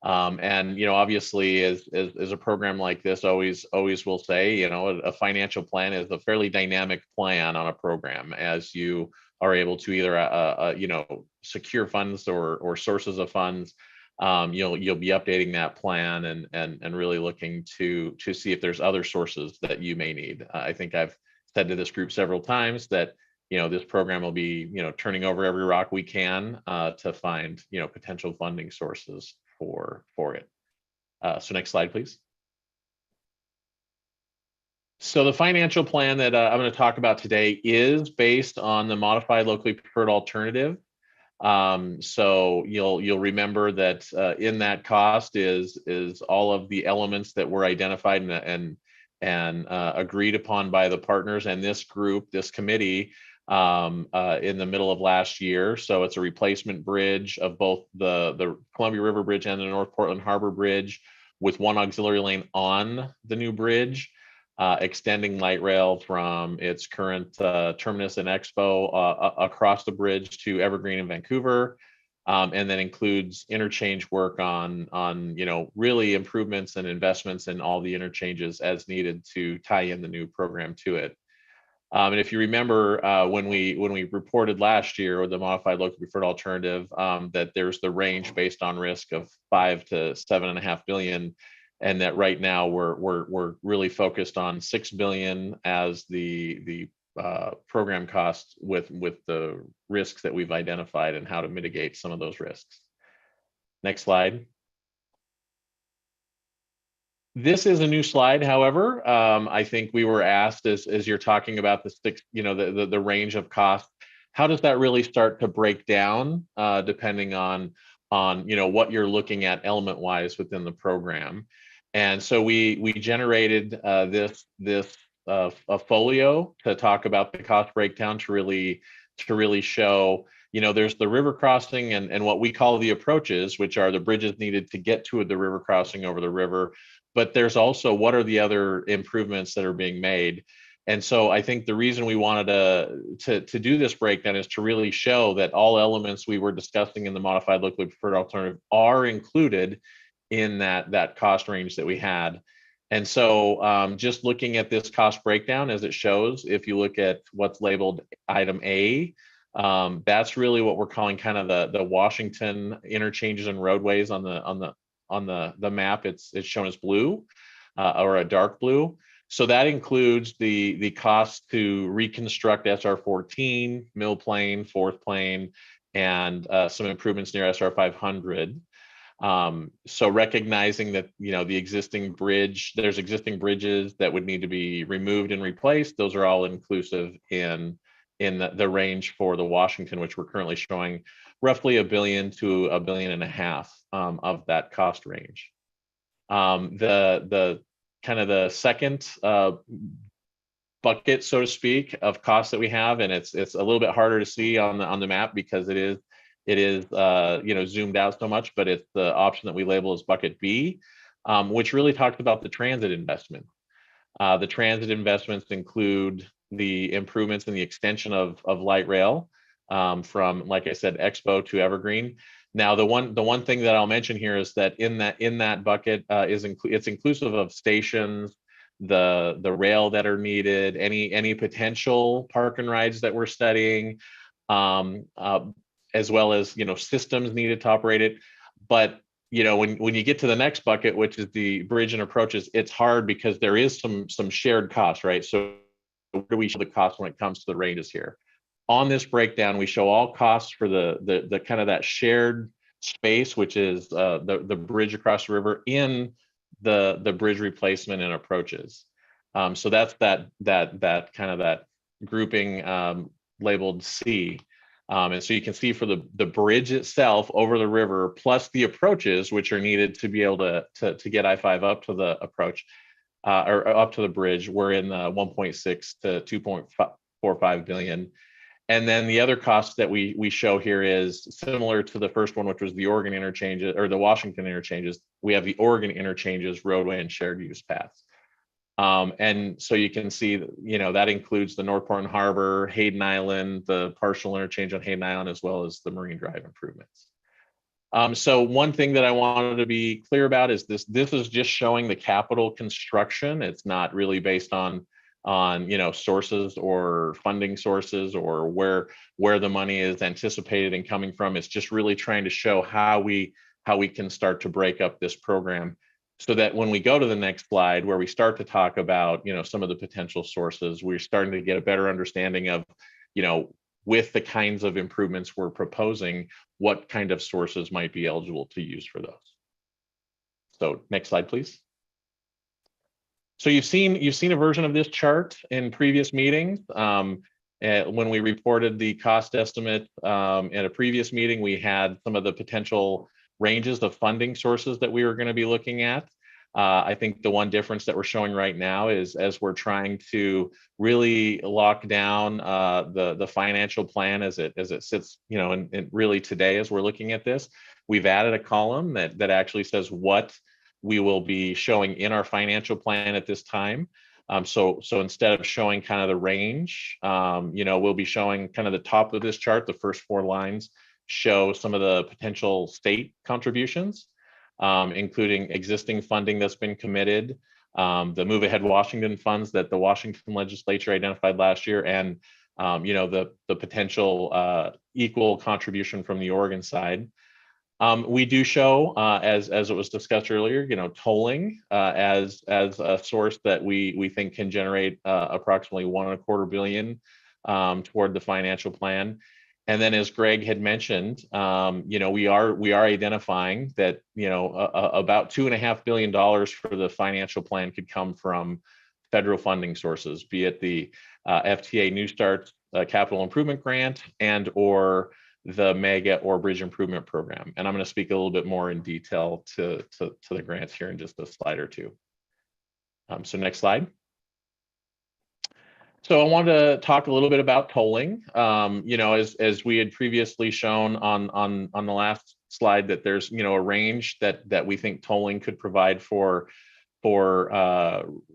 And, you know, obviously as a program like this always will say, you know, a financial plan is a fairly dynamic plan on a program as you are able to either, you know, secure funds or sources of funds. You'll be updating that plan and really looking to see if there's other sources that you may need. I think I've said to this group several times that, you know, this program will be, you know, turning over every rock we can to find, you know, potential funding sources for it. So next slide, please. So the financial plan that I'm going to talk about today is based on the modified locally preferred alternative. So you'll remember that in that cost is all of the elements that were identified and agreed upon by the partners and this group, this committee, in the middle of last year. So it's a replacement bridge of both the Columbia River Bridge and the North Portland Harbor Bridge with one auxiliary lane on the new bridge, extending light rail from its current terminus and expo across the bridge to Evergreen and Vancouver, and then includes interchange work on you know, really improvements and investments in all the interchanges as needed to tie in the new program to it. And if you remember when we reported last year with the modified locally preferred alternative, that there's the range based on risk of 5 to 7.5 billion. And that right now we're really focused on 6 billion as the program costs with the risks that we've identified and how to mitigate some of those risks. Next slide. This is a new slide, however. I think we were asked as you're talking about the range of costs, how does that really start to break down depending on you know, what you're looking at element wise within the program. And so we generated this a folio to talk about the cost breakdown to really show, you know, there's the river crossing and what we call the approaches, which are the bridges needed to get to the river crossing over the river. But there's also what are the other improvements that are being made. And so I think the reason we wanted to do this breakdown is to really show that all elements we were discussing in the modified locally preferred alternative are included in that cost range that we had. And so just looking at this cost breakdown as it shows, if you look at what's labeled item A, that's really what we're calling kind of the Washington interchanges and roadways on the map. It's shown as blue or a dark blue. So that includes the cost to reconstruct SR 14, Mill Plain, Fourth Plain, and some improvements near SR 500. So recognizing that, you know, the existing bridge, there's existing bridges that would need to be removed and replaced. Those are all inclusive in the range for the Washington, which we're currently showing roughly $1 billion to $1.5 billion of that cost range. The kind of the second bucket, so to speak, of costs that we have, and it's a little bit harder to see on the map because it is you know, zoomed out so much, but it's the option that we label as bucket B, which really talks about the transit investment. The transit investments include the improvements in the extension of light rail from, like I said, Expo to Evergreen. Now, the one thing that I'll mention here is that in that bucket it's inclusive of stations, the rail that are needed, any potential park and rides that we're studying, as well as, you know, systems needed to operate it. But, you know, when you get to the next bucket, which is the bridge and approaches, it's hard because there is some shared costs, right? So where do we show the cost when it comes to the ranges here? On this breakdown, we show all costs for the kind of that shared space, which is the bridge across the river, in the bridge replacement and approaches. So that's that kind of that grouping labeled C. And so you can see for the bridge itself over the river, plus the approaches, which are needed to be able to get I-5 up to the approach or up to the bridge, we're in the 1.6 to 2.45 billion. And then the other cost that we show here is similar to the first one, which was the Oregon interchanges or the Washington interchanges. We have the Oregon interchanges, roadway and shared use paths. And so you can see, you know, that includes the North Portland Harbor, Hayden Island, the partial interchange on Hayden Island, as well as the Marine Drive improvements. So one thing that I wanted to be clear about is this is just showing the capital construction. It's not really based on you know, sources or funding sources or where the money is anticipated and coming from. It's just really trying to show how we can start to break up this program, so that when we go to the next slide where we start to talk about, you know, some of the potential sources, we're starting to get a better understanding of, you know, with the kinds of improvements we're proposing, what kind of sources might be eligible to use for those. So next slide, please. So you've seen a version of this chart in previous meetings. When we reported the cost estimate at a previous meeting, we had some of the potential ranges of funding sources that we were going to be looking at. I think the one difference that we're showing right now is, as we're trying to really lock down the financial plan as it sits, you know, and really today as we're looking at this, we've added a column that actually says what we will be showing in our financial plan at this time. So instead of showing kind of the range, you know, we'll be showing kind of the top of this chart. The first 4 lines show some of the potential state contributions, including existing funding that's been committed, the Move Ahead Washington funds that the Washington legislature identified last year, and you know, the potential equal contribution from the Oregon side. We do show, as it was discussed earlier, you know, tolling as a source that we think can generate approximately $1.25 billion toward the financial plan. And then, as Greg had mentioned, you know, we are identifying that, you know, about $2.5 billion for the financial plan could come from federal funding sources, be it the FTA New Start Capital Improvement Grant and or the MEGA or Bridge Improvement Program. And I'm going to speak a little bit more in detail to the grants here in just a slide or two. So next slide. So I wanted to talk a little bit about tolling. You know, as we had previously shown on the last slide, that there's, you know, a range that we think tolling could provide for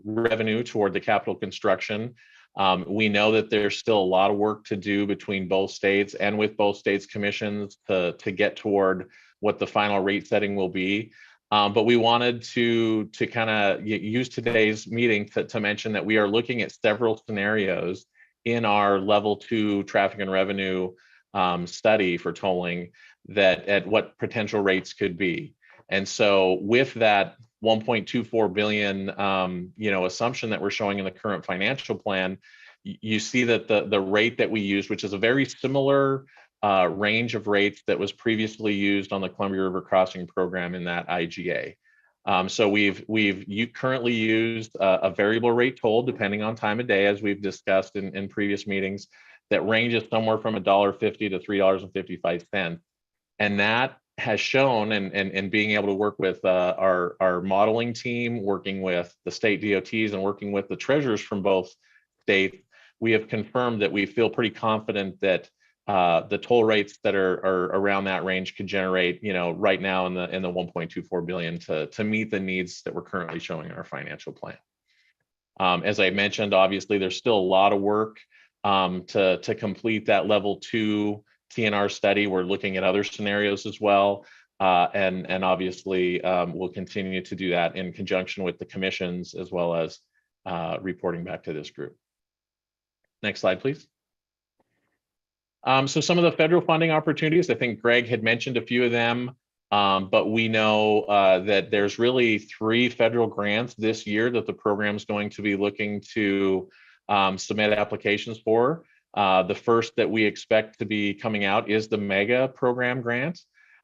revenue toward the capital construction. We know that there's still a lot of work to do between both states and with both states commissions to get toward what the final rate setting will be. But we wanted to kind of use today's meeting to mention that we are looking at several scenarios in our level 2 traffic and revenue study for tolling, that at what potential rates could be. And so with that 1.24 billion assumption that we're showing in the current financial plan, you see that the rate that we used, which is a very similar range of rates that was previously used on the Columbia River Crossing program in that IGA. So we've currently used a variable rate toll depending on time of day, as we've discussed in previous meetings, that ranges somewhere from $1.50 to $3.55. And that has shown, and being able to work with our modeling team, working with the state DOTs and working with the treasurers from both states, we have confirmed that we feel pretty confident that the toll rates that are around that range could generate, right now in the 1.24 billion to meet the needs that we're currently showing in our financial plan. As I mentioned, obviously there's still a lot of work to complete that level 2 TNR study. We're looking at other scenarios as well, and obviously we'll continue to do that in conjunction with the commissions, as well as reporting back to this group. Next slide, please. So some of the federal funding opportunities, I think Greg had mentioned a few of them, but we know that there's really 3 federal grants this year that the program is going to be looking to submit applications for. The first that we expect to be coming out is the MEGA program grant.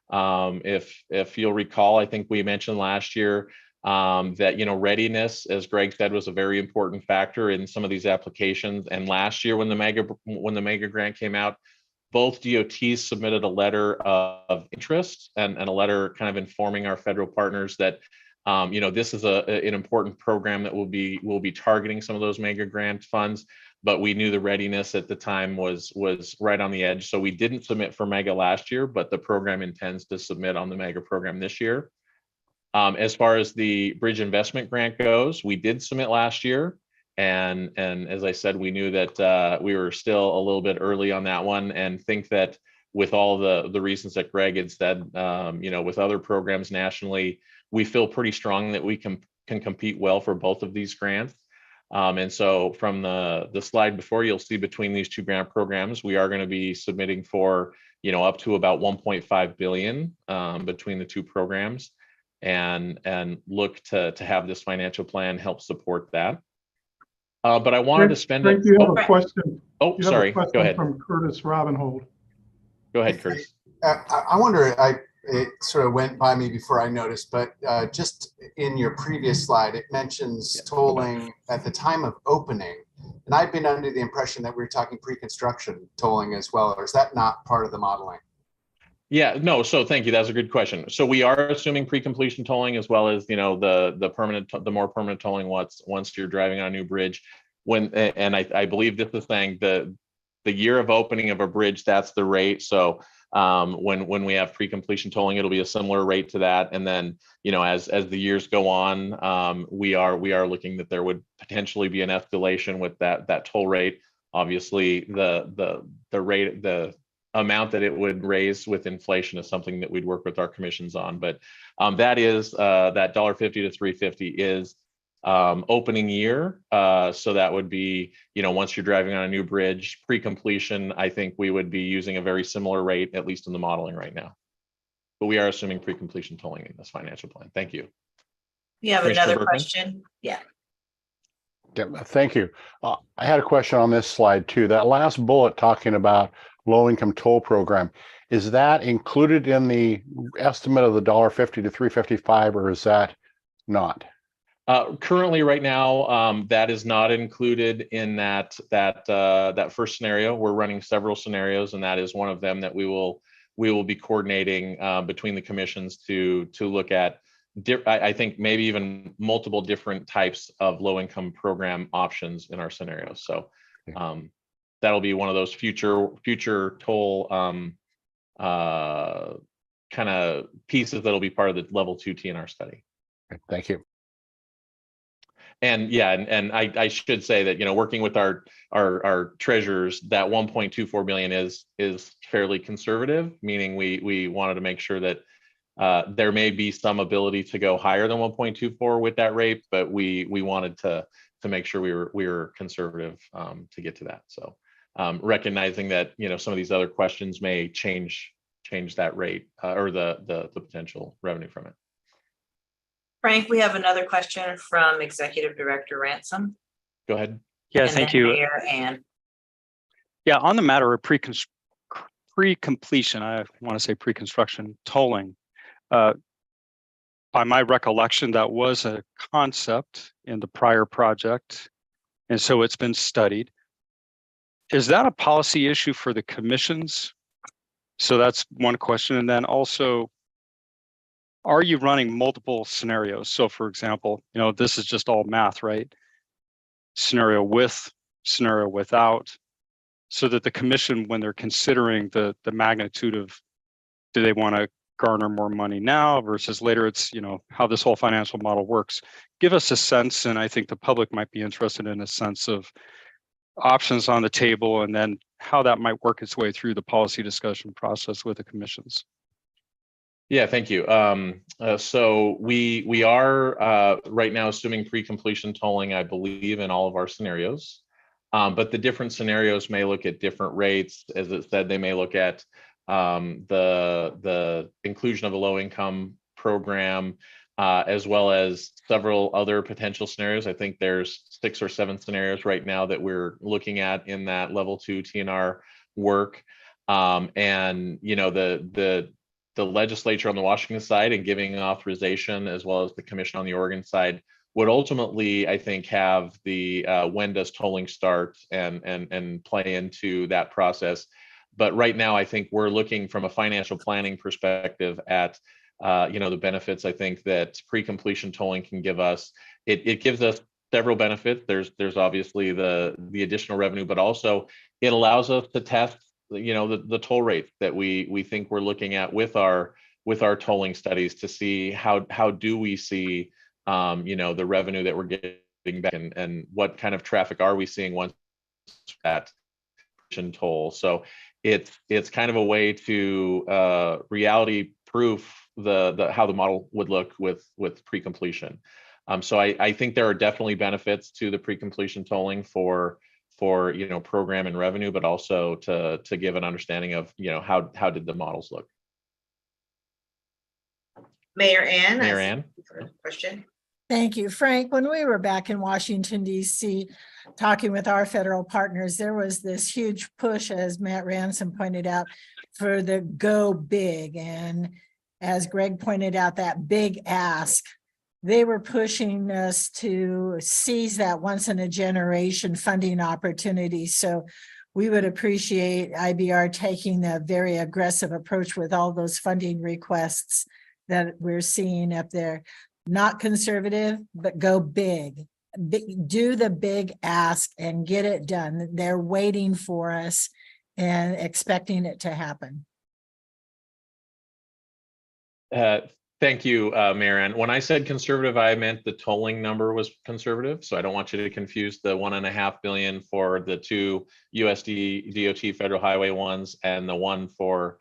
If you'll recall, I think we mentioned last year that readiness, as Greg said, was a very important factor in some of these applications. And last year, when the MEGA grant came out, both DOTs submitted a letter of interest and a letter kind of informing our federal partners that this is an important program that will be targeting some of those MEGA grant funds. But we knew the readiness at the time was right on the edge. So we didn't submit for MEGA last year, but the program intends to submit on the MEGA program this year. As far as the bridge investment grant goes, we did submit last year. And as I said, we knew that we were still a little bit early on that one, and think that with all the reasons that Greg had said, with other programs nationally, we feel pretty strong that we can compete well for both of these grants. And so from the slide before, you'll see between these 2 grant programs, we are going to be submitting for, up to about 1.5 billion between the 2 programs, and look to have this financial plan help support that. But I wanted to spend Frank, you have a question. Oh, sorry. Go ahead. From Curtis Robinhold. Go ahead, Curtis. I wonder, it sort of went by me before I noticed, but just in your previous slide, it mentions tolling at the time of opening. And I've been under the impression that we were talking pre-construction tolling as well, or is that not part of the modeling? Yeah, no, so thank you. That's a good question. So we are assuming pre-completion tolling, as well as, the more permanent tolling once you're driving on a new bridge. And I believe this is saying the year of opening of a bridge, that's the rate. So when we have pre-completion tolling, it'll be a similar rate to that. And then, as the years go on, we are looking that there would potentially be an escalation with that toll rate. Obviously, the rate, the amount that it would raise with inflation is something that we'd work with our commissions on. But that is that $1.50 to $3.50 is opening year. So that would be, once you're driving on a new bridge, pre-completion, I think we would be using a very similar rate, at least in the modeling right now. But we are assuming pre-completion tolling in this financial plan. Thank you. You have another question? Yeah. Yeah, thank you. I had a question on this slide too. That last bullet talking about low-income toll program, is that included in the estimate of the $1.50 to $3.55, or is that not? Currently, right now, that is not included in that first scenario. We're running several scenarios, and that is one of them that we will be coordinating between the commissions to look at. I think maybe even multiple different types of low-income program options in our scenarios. So that'll be one of those future toll kind of pieces that'll be part of the level 2 TNR study. Thank you. And yeah, and I should say that, working with our treasurers, that 1.24 million is fairly conservative, meaning we wanted to make sure that there may be some ability to go higher than 1.24 with that rate, but we wanted to make sure we were conservative to get to that. So recognizing that some of these other questions may change that rate or the potential revenue from it. Frank, we have another question from Executive Director Ransom. Go ahead. Yeah, And thank then you. Mayor Ann. Yeah, on the matter of pre-completion, I want to say pre-construction tolling. By my recollection, that was a concept in the prior project, and so it's been studied. Is that a policy issue for the commissions? So that's one question. And then also, are you running multiple scenarios? So for example, this is just all math, right? Scenario with, scenario without, so that the commission, when they're considering the magnitude of, do they want to garner more money now versus later, it's, how this whole financial model works. Give us a sense, and I think the public might be interested in a sense of options on the table, and then how that might work its way through the policy discussion process with the commissions. Yeah, thank you. So we are right now assuming pre-completion tolling, I believe, in all of our scenarios. But the different scenarios may look at different rates. As it said, they may look at the inclusion of a low-income program, as well as several other potential scenarios. I think there's 6 or 7 scenarios right now that we're looking at in that level 2 TNR work. And the legislature on the Washington side and giving authorization, as well as the commission on the Oregon side, would ultimately, I think, have the when does tolling start and play into that process. But right now, I think we're looking from a financial planning perspective at the benefits I think that pre-completion tolling can give us. It gives us several benefits. There's obviously the additional revenue, but also it allows us to test the toll rate that we think we're looking at with our tolling studies to see how do we see the revenue that we're getting back, and what kind of traffic are we seeing once that toll. So it's kind of a way to reality proof the how the model would look with pre-completion. So I think there are definitely benefits to the pre-completion tolling for program and revenue, but also to give an understanding of how did the models look. Mayor Ann. Mayor Ann. Question. Thank you, Frank. When we were back in Washington, D.C., talking with our federal partners, there was this huge push, as Matt Ransom pointed out, for the go big. And as Greg pointed out, that big ask, they were pushing us to seize that once in a generation funding opportunity. So we would appreciate IBR taking a very aggressive approach with all those funding requests that we're seeing up there. Not conservative, but go big. Do the big ask and get it done. They're waiting for us and expecting it to happen. Thank you, Mayor Ann. When I said conservative, I meant the tolling number was conservative. So I don't want you to confuse the $1.5 billion for the 2 USD DOT federal highway ones and the one for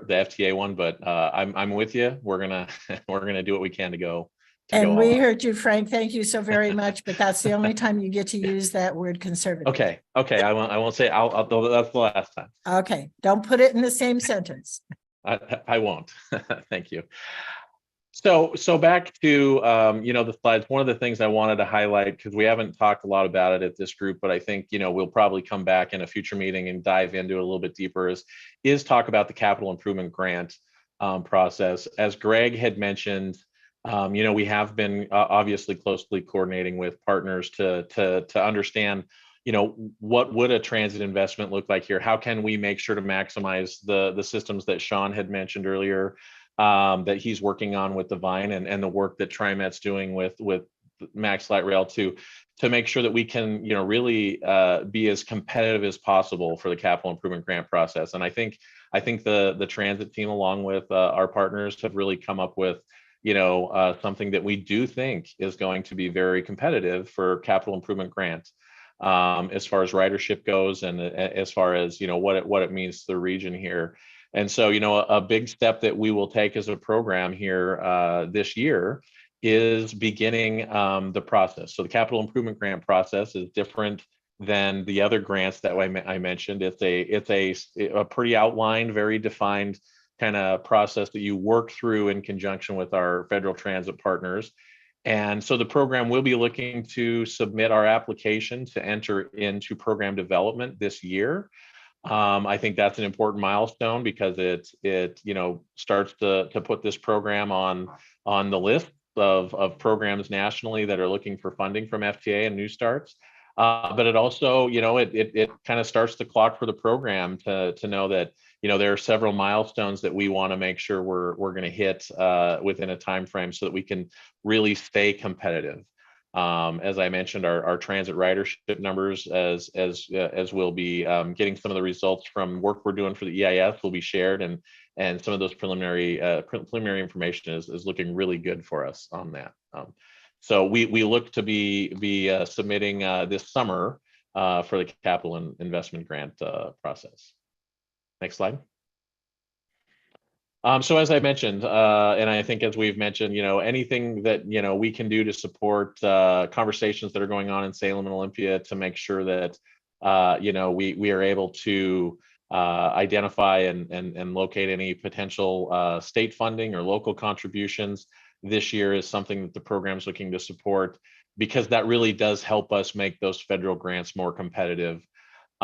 the FTA one. But I'm with you. We're gonna do what we can to go. And we heard you, Frank. Thank you so very much. But that's the only time you get to use that word conservative. Okay. I won't say. I'll that's the last time. Okay. Don't put it in the same sentence. I won't. Thank you. So back to the slides. One of the things I wanted to highlight, because we haven't talked a lot about it at this group, but I think we'll probably come back in a future meeting and dive into it a little bit deeper, is talk about the capital improvement grant process. As Greg had mentioned, we have been obviously closely coordinating with partners to understand what would a transit investment look like here? How can we make sure to maximize the systems that Sean had mentioned earlier, that he's working on with the Vine, and the work that TriMet's doing with Max Light Rail to make sure that we can really be as competitive as possible for the capital improvement grant process. And I think the transit team, along with our partners, have really come up with something that we do think is going to be very competitive for capital improvement grants, as far as ridership goes, and as far as what it means to the region here. And so a big step that we will take as a program here this year is beginning the process. So the capital improvement grant process is different than the other grants that I mentioned. It's a pretty outlined, very defined kind of process that you work through in conjunction with our federal transit partners. And so the program will be looking to submit our application to enter into program development this year. I think that's an important milestone because it starts to put this program on the list of programs nationally that are looking for funding from FTA and New Starts. But it also, it kind of starts the clock for the program to know that, there are several milestones that we want to make sure we're going to hit within a time frame so that we can really stay competitive. As I mentioned, our transit ridership numbers, as we'll be getting some of the results from work we're doing for the EIS will be shared, and some of those preliminary information is looking really good for us on that. So we look to be submitting this summer for the capital and investment grant process. Next slide. So as I mentioned, and I think as we've mentioned, anything that we can do to support conversations that are going on in Salem and Olympia to make sure that we are able to identify and locate any potential state funding or local contributions this year is something that the program is looking to support, because that really does help us make those federal grants more competitive.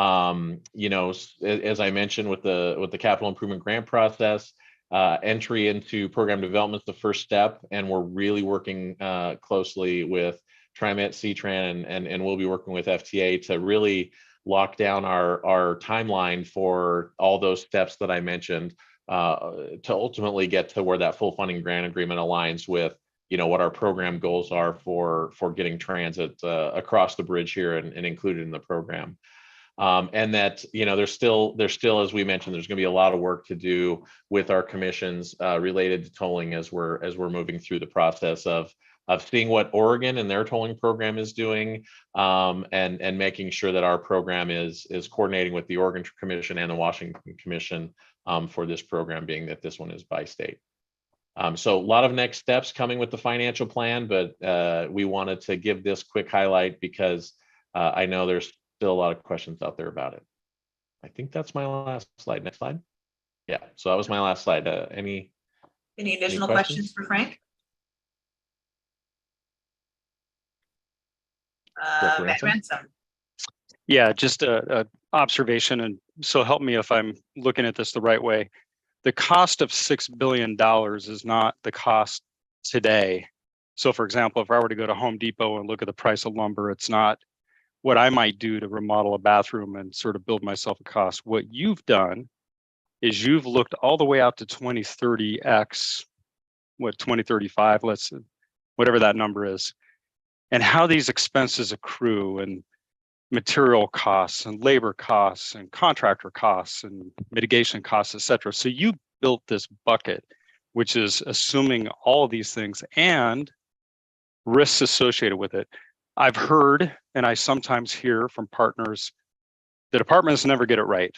As I mentioned with the capital improvement grant process, entry into program development is the first step, and we're really working closely with TriMet, CTRAN, and we'll be working with FTA to really lock down our timeline for all those steps that I mentioned, to ultimately get to where that full funding grant agreement aligns with what our program goals are for getting transit across the bridge here and included in the program. And that there's still, as we mentioned, there's going to be a lot of work to do with our commissions related to tolling as we're moving through the process of seeing what Oregon and their tolling program is doing, and making sure that our program is coordinating with the Oregon Commission and the Washington Commission for this program, being that this one is by state. So a lot of next steps coming with the financial plan, but we wanted to give this quick highlight because I know there's still a lot of questions out there about it. I think that's my last slide. Next slide. Yeah, so that was my last slide. Any additional questions for Frank? Matt Ransom. Yeah, just a observation, and so help me if I'm looking at this the right way. The cost of $6 billion is not the cost today. So for example, if I were to go to Home Depot and look at the price of lumber, it's not what I might do to remodel a bathroom and sort of build myself a cost. What you've done is you've looked all the way out to 2030X, 2035, whatever that number is, and how these expenses accrue, and material costs and labor costs and contractor costs and mitigation costs, et cetera. So you built this bucket, which is assuming all of these things and risks associated with it. I've heard, and I sometimes hear from partners, the departments never get it right,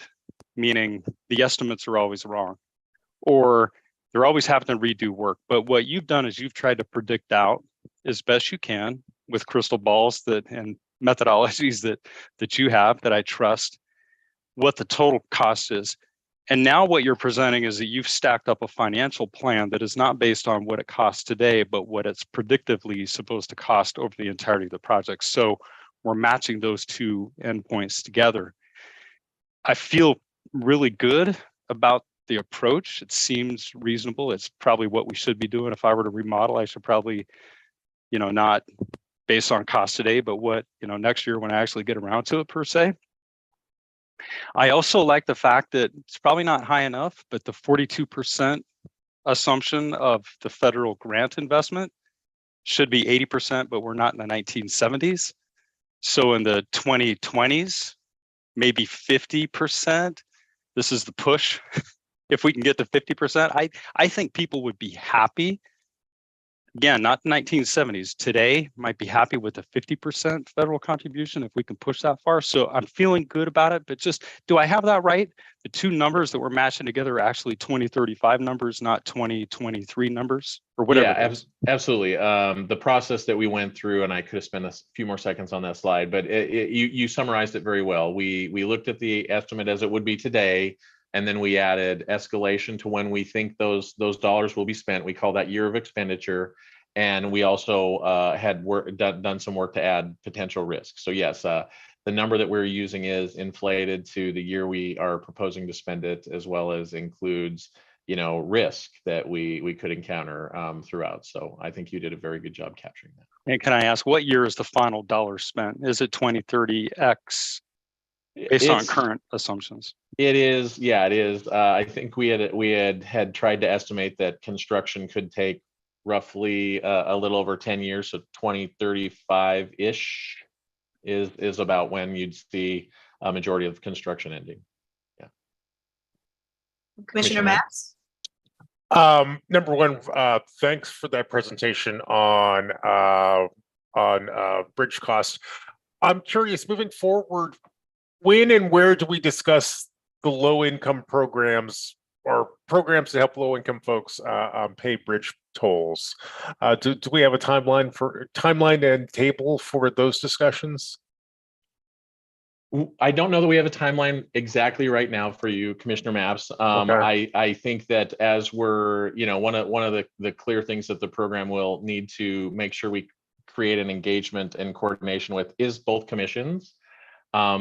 meaning the estimates are always wrong, or they're always having to redo work. But what you've done is you've tried to predict out as best you can with crystal balls and methodologies that you have, that I trust, what the total cost is. And now what you're presenting is that you've stacked up a financial plan that is not based on what it costs today, but what it's predictively supposed to cost over the entirety of the project. So we're matching those two endpoints together. I feel really good about the approach. It seems reasonable. It's probably what we should be doing. If I were to remodel, I should probably, not based on cost today, but what, next year when I actually get around to it per se. I also like the fact that it's probably not high enough, but the 42% assumption of the federal grant investment should be 80%, but we're not in the 1970s. So in the 2020s, maybe 50%. This is the push. If we can get to 50%, I think people would be happy Again, not 1970s. Today might be happy with a 50% federal contribution if we can push that far. So I'm feeling good about it, but just, do I have that right? The two numbers that we're matching together are actually 2035 numbers, not 2023 numbers or whatever. Yeah, absolutely. The process that we went through, and I could have spent a few more seconds on that slide, but you summarized it very well. We looked at the estimate as it would be today, and then we added escalation to when we think those dollars will be spent. We call that year of expenditure. And we also had done some work to add potential risk. So yes, the number that we're using is inflated to the year we are proposing to spend it, as well as includes, risk that we could encounter throughout. So I think you did a very good job capturing that. And can I ask, what year is the final dollar spent? Is it 2030X based on current assumptions? It is, yeah, it is. I think we had tried to estimate that construction could take roughly a little over 10 years, so 2035-ish is about when you'd see a majority of construction ending. Yeah. Commissioner Maps? Number one, thanks for that presentation on bridge costs. I'm curious, moving forward, when and where do we discuss the low-income programs or programs to help low-income folks pay bridge tolls? Do we have a timeline and table for those discussions? I don't know that we have a timeline exactly right now for you, Commissioner Maps. Okay. I think that as we're, one of the clear things that the program will need to make sure we create an engagement and coordination with is both commissions,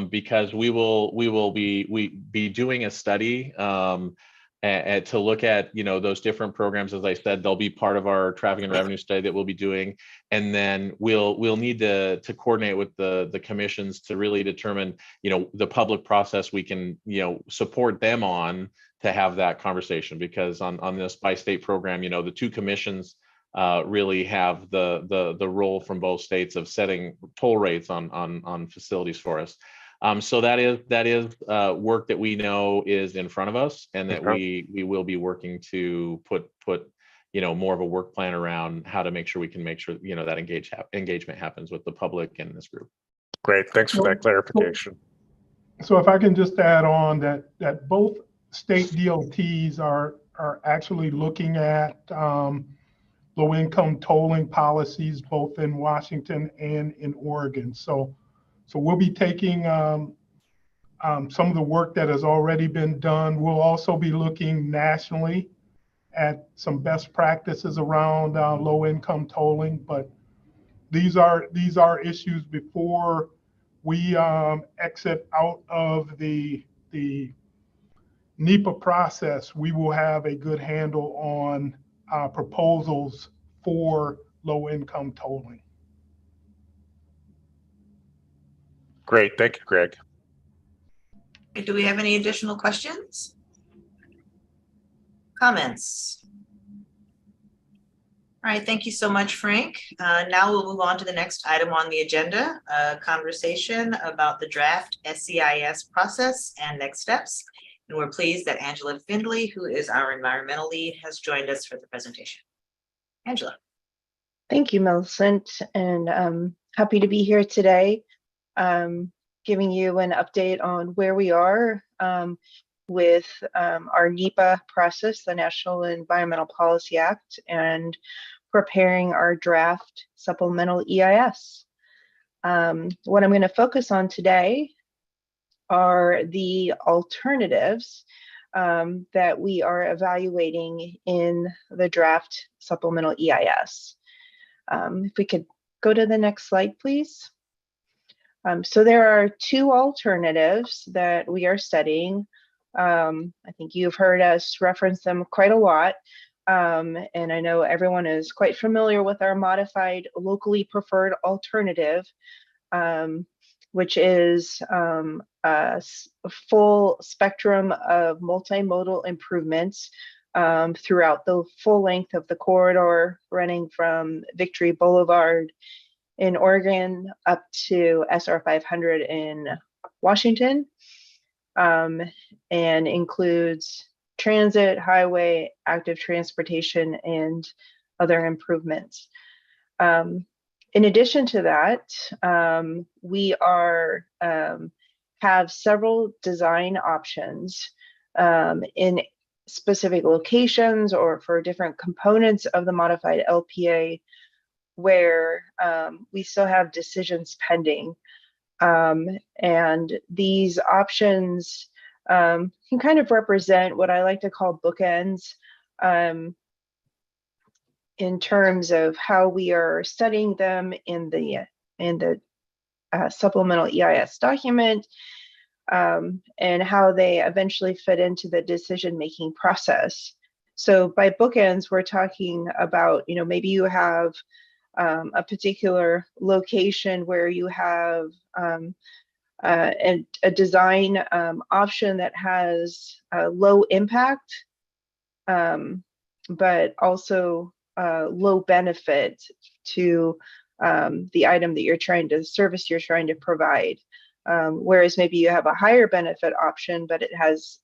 because we will be doing a study to look at those different programs. As I said, they'll be part of our traffic and revenue study that we'll be doing, and then we'll need to coordinate with the commissions to really determine the public process we can support them on to have that conversation, because on this by state program, the two commissions really have the role from both states of setting toll rates on facilities for us. So that is work that we know is in front of us, and that we will be working to put more of a work plan around how to make sure that engagement happens with the public and this group. Great, thanks for that clarification. So if I can just add on that both state DOTs are actually looking at low-income tolling policies both in Washington and in Oregon. So we'll be taking some of the work that has already been done. We'll also be looking nationally at some best practices around low-income tolling. But these are issues before we exit out of the NEPA process. We will have a good handle on proposals for low-income tolling. Great, thank you, Greg. Do we have any additional questions? Comments? All right, thank you so much, Frank. Now we'll move on to the next item on the agenda, a conversation about the draft SCIS process and next steps. And we're pleased that Angela Findley, who is our environmental lead, has joined us for the presentation. Angela. Thank you, Millicent, and I'm happy to be here today, giving you an update on where we are with our NEPA process, the National Environmental Policy Act, and preparing our draft supplemental EIS. What I'm going to focus on today are the alternatives that we are evaluating in the draft supplemental EIS. If we could go to the next slide, please. So there are two alternatives that we are studying. I think you've heard us reference them quite a lot. And I know everyone is quite familiar with our modified locally preferred alternative, which is a full spectrum of multimodal improvements throughout the full length of the corridor, running from Victory Boulevard in Oregon up to SR 500 in Washington, and includes transit, highway, active transportation, and other improvements. In addition to that, we are have several design options in specific locations or for different components of the modified LPA where we still have decisions pending. And these options can kind of represent what I like to call bookends in terms of how we are studying them in the supplemental EIS document, and how they eventually fit into the decision-making process. So by bookends, we're talking about, maybe you have a particular location where you have a design option that has low impact, but also low benefit to the item that you're trying to service you're trying to provide. Whereas maybe you have a higher benefit option, but it has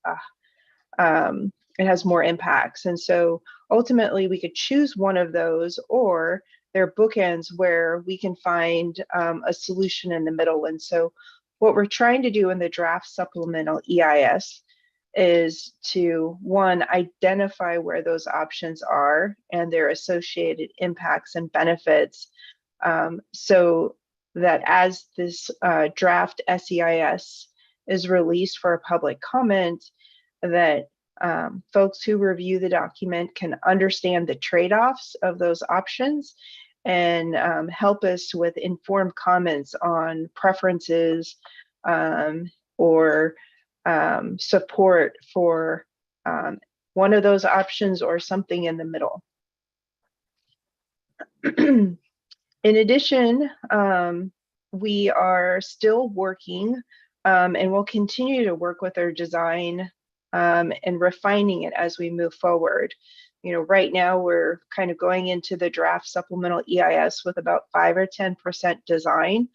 more impacts. And so ultimately we could choose one of those, or they're bookends where we can find a solution in the middle. And so what we're trying to do in the draft supplemental EIS is to, one, identify where those options are and their associated impacts and benefits, so that as this draft SEIS is released for a public comment, that folks who review the document can understand the trade-offs of those options and help us with informed comments on preferences or support for one of those options or something in the middle. In addition, we are still working and we'll continue to work with our design and refining it as we move forward. Right now we're kind of going into the draft supplemental EIS with about 5 or 10% design.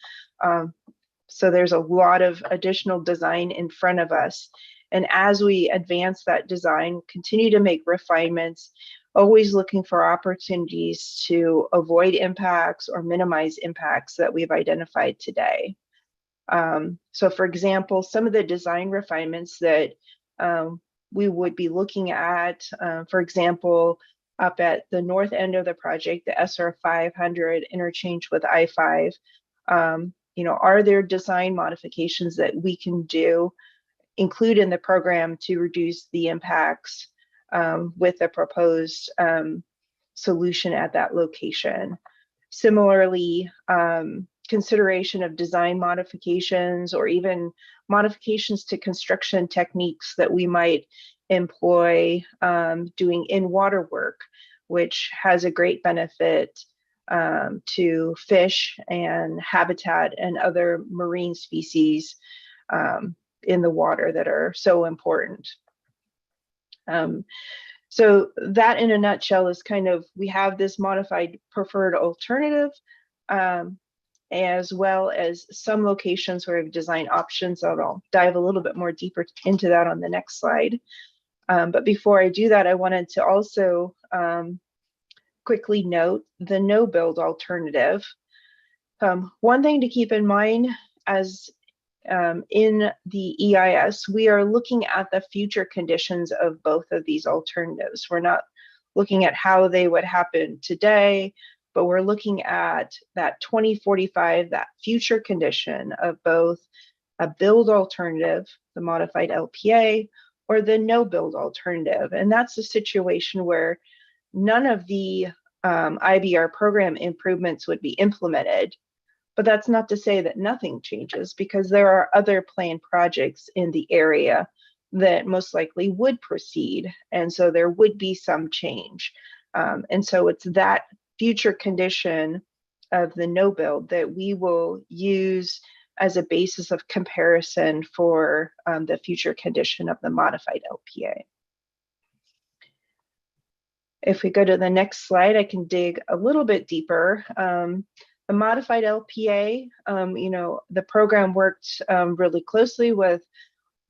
So there's a lot of additional design in front of us. And as we advance that design, continue to make refinements, always looking for opportunities to avoid impacts or minimize impacts that we've identified today. So for example, some of the design refinements that we would be looking at, for example, up at the north end of the project, the SR 500 interchange with I-5, are there design modifications that we can include in the program to reduce the impacts with the proposed solution at that location? Similarly, consideration of design modifications or even modifications to construction techniques that we might employ doing in-water work, which has a great benefit to fish and habitat and other marine species in the water that are so important. So that in a nutshell is kind of, we have this modified preferred alternative, as well as some locations where we have design options. I'll dive a little bit more deeper into that on the next slide. But before I do that, I wanted to also quickly note the no build alternative. One thing to keep in mind as in the EIS, we are looking at the future conditions of both of these alternatives. We're not looking at how they would happen today, but we're looking at that 2045, that future condition of both a build alternative, the modified LPA, or the no build alternative. And that's a situation where none of the IBR program improvements would be implemented. But that's not to say that nothing changes, because there are other planned projects in the area that most likely would proceed. And so there would be some change. And so it's that future condition of the no build that we will use as a basis of comparison for the future condition of the modified LPA. If we go to the next slide, I can dig a little bit deeper. The modified LPA, the program worked really closely with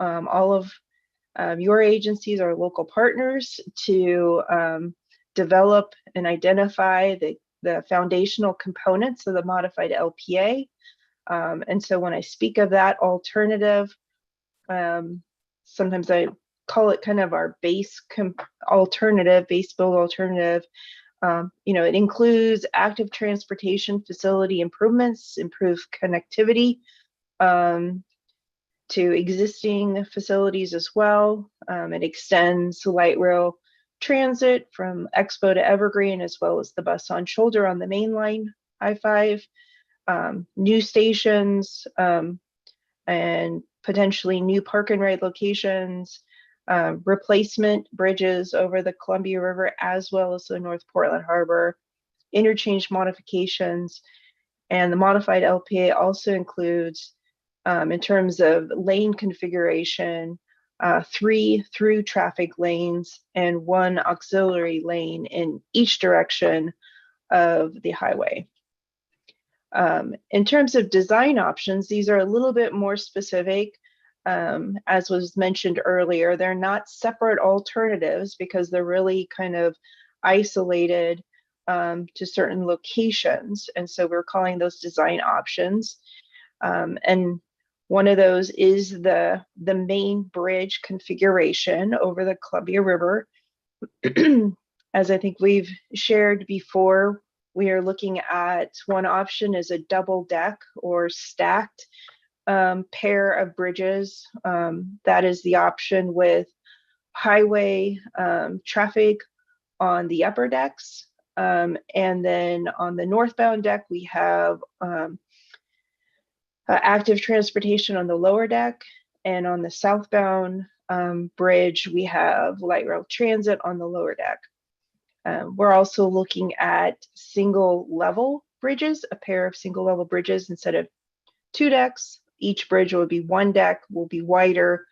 all of your agencies, our local partners, to develop and identify the foundational components of the modified LPA. And so when I speak of that alternative, sometimes I call it kind of our base build alternative. It includes active transportation facility improvements, improved connectivity to existing facilities as well. It extends light rail transit from Expo to Evergreen, as well as the bus on shoulder on the main line I-5, new stations, and potentially new park and ride locations, replacement bridges over the Columbia River, as well as the North Portland Harbor, interchange modifications. And the modified LPA also includes, in terms of lane configuration, 3 through traffic lanes and 1 auxiliary lane in each direction of the highway. In terms of design options, these are a little bit more specific. As was mentioned earlier, they're not separate alternatives because they're really kind of isolated to certain locations. And so we're calling those design options. And one of those is the main bridge configuration over the Columbia River. As I think we've shared before, we are looking at one option is a double deck or stacked pair of bridges. That is the option with highway traffic on the upper decks. And then on the northbound deck, we have active transportation on the lower deck. And on the southbound bridge, we have light rail transit on the lower deck. We're also looking at single level bridges, a pair of single level bridges instead of 2 decks. Each bridge will be 1 deck, will be wider,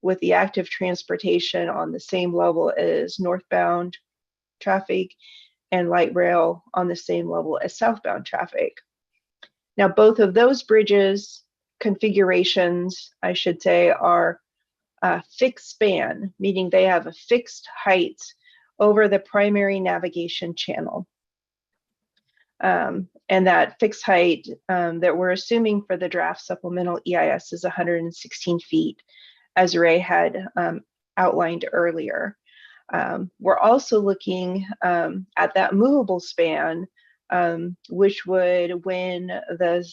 with the active transportation on the same level as northbound traffic and light rail on the same level as southbound traffic. Now, both of those bridges configurations, I should say, are fixed span, meaning they have a fixed height over the primary navigation channel. And that fixed height that we're assuming for the draft supplemental EIS is 116 feet, as Ray had outlined earlier. We're also looking at that movable span, which would, when the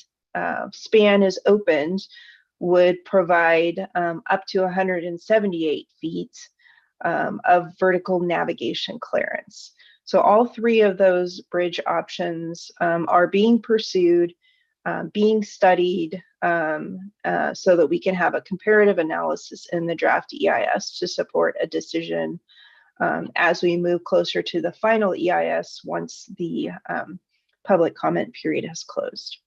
span is opened, would provide up to 178 feet of vertical navigation clearance. So all 3 of those bridge options are being pursued, being studied, so that we can have a comparative analysis in the draft EIS to support a decision as we move closer to the final EIS once the public comment period has closed.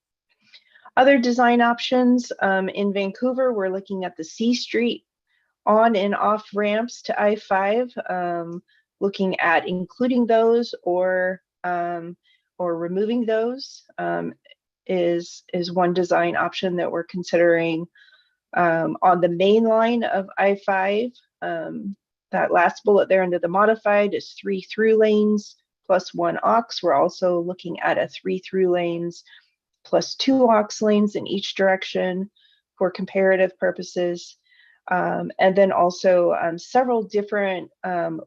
Other design options in Vancouver, we're looking at the C Street on and off ramps to I-5, looking at including those or removing those is one design option that we're considering. On the main line of I-5, that last bullet there under the modified is 3 through lanes plus 1 aux. We're also looking at a 3 through lanes plus 2 aux lanes in each direction for comparative purposes. And then also several different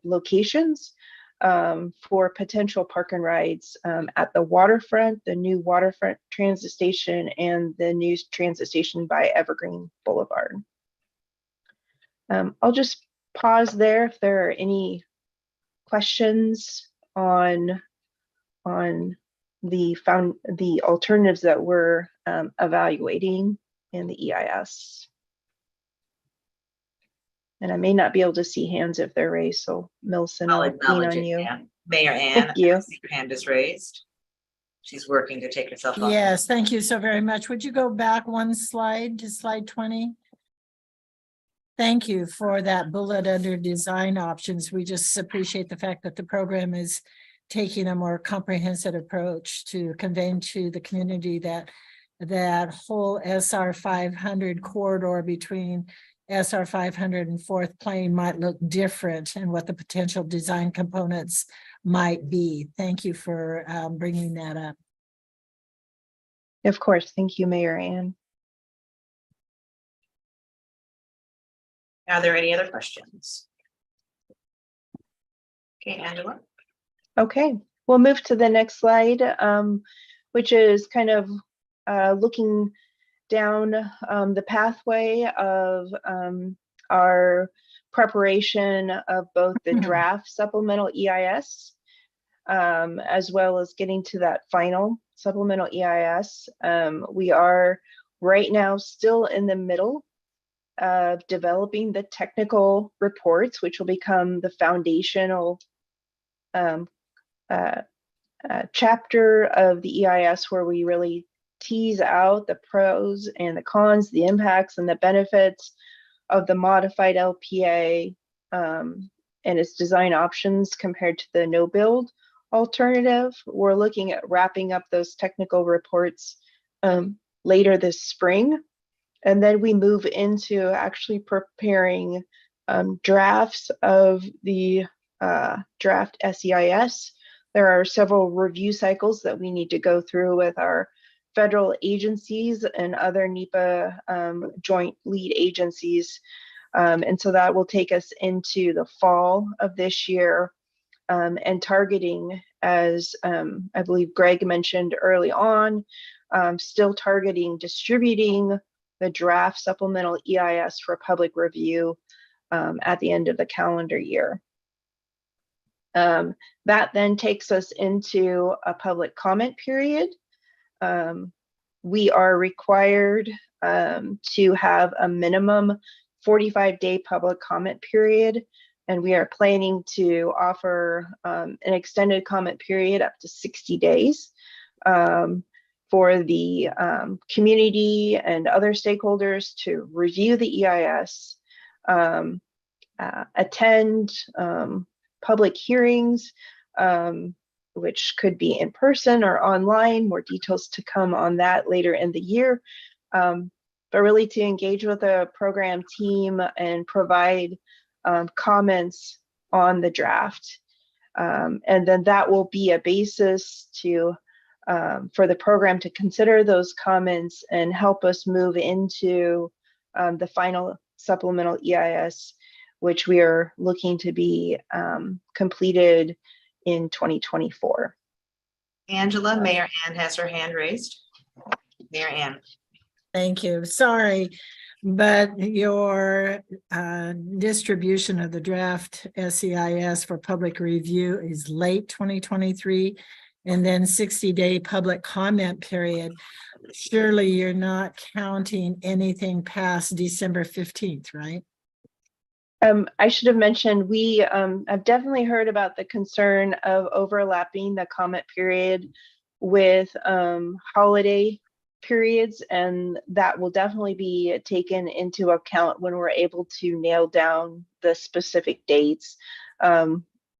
locations for potential park and rides at the waterfront, the new waterfront transit station, and the new transit station by Evergreen Boulevard. I'll just pause there if there are any questions on the alternatives that we're evaluating in the EIS. And I may not be able to see hands if they're raised, so Milson, I'll lean on you. Mayor Ann, Thank you. your hand is raised. She's working to take herself off. Yes, thank you so very much. Would you go back 1 slide to slide 20? Thank you for that bullet under design options. We just appreciate the fact that the program is taking a more comprehensive approach to conveying to the community that whole SR 500 corridor between SR 504th plane might look different and what the potential design components might be. Thank you for bringing that up. Of course. Thank you, Mayor Ann. Are there any other questions? Okay, Angela. Okay, we'll move to the next slide, which is kind of looking down the pathway of our preparation of both the draft supplemental EIS, as well as getting to that final supplemental EIS. We are right now still in the middle of developing the technical reports, which will become the foundational chapter of the EIS, where we really tease out the pros and the cons, the impacts and the benefits of the modified LPA and its design options compared to the no build alternative. We're looking at wrapping up those technical reports later this spring. And then we move into actually preparing drafts of the draft SEIS. There are several review cycles that we need to go through with our federal agencies and other NEPA joint lead agencies. And so that will take us into the fall of this year, and targeting, as I believe Greg mentioned early on, still targeting distributing the draft supplemental EIS for public review at the end of the calendar year. That then takes us into a public comment period. We are required to have a minimum 45-day public comment period, and we are planning to offer an extended comment period up to 60 days for the community and other stakeholders to review the EIS, attend public hearings, which could be in person or online. More details to come on that later in the year, but really to engage with the program team and provide comments on the draft. And then that will be a basis to for the program to consider those comments and help us move into the final supplemental EIS, which we are looking to be completed in 2024. Angela, Mayor Ann has her hand raised. Mayor Ann. Thank you. Sorry, but your distribution of the draft SEIS for public review is late 2023, and then 60-day public comment period. Surely you're not counting anything past December 15th, right? I should have mentioned, we I've definitely heard about the concern of overlapping the comment period with holiday periods, and that will definitely be taken into account when we're able to nail down the specific dates.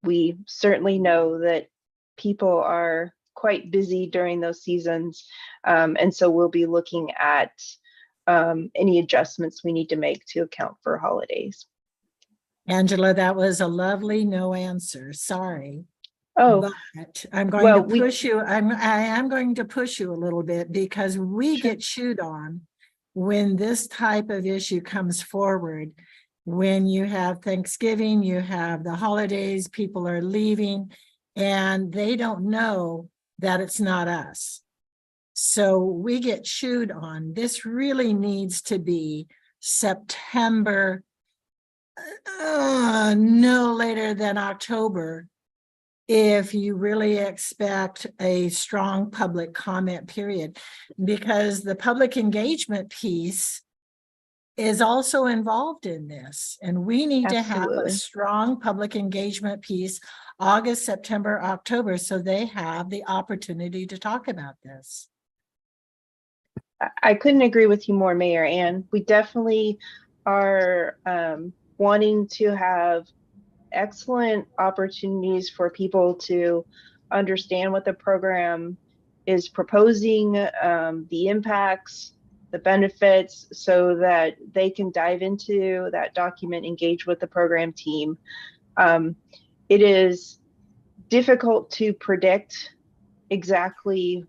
We certainly know that people are quite busy during those seasons, and so we'll be looking at any adjustments we need to make to account for holidays. Angela, that was a lovely no answer. Sorry. Oh, but I'm going to push you. I am going to push you a little bit, because we get chewed on when this type of issue comes forward. When you have Thanksgiving, you have the holidays, people are leaving, and they don't know that it's not us. So we get chewed on. This really needs to be September, no later than October, if you really expect a strong public comment period, because the public engagement piece is also involved in this, and we need to have a strong public engagement piece August, September, October, so they have the opportunity to talk about this. I couldn't agree with you more, Mayor Ann. We definitely are wanting to have excellent opportunities for people to understand what the program is proposing, the impacts, the benefits so that they can dive into that document, engage with the program team. It is difficult to predict exactly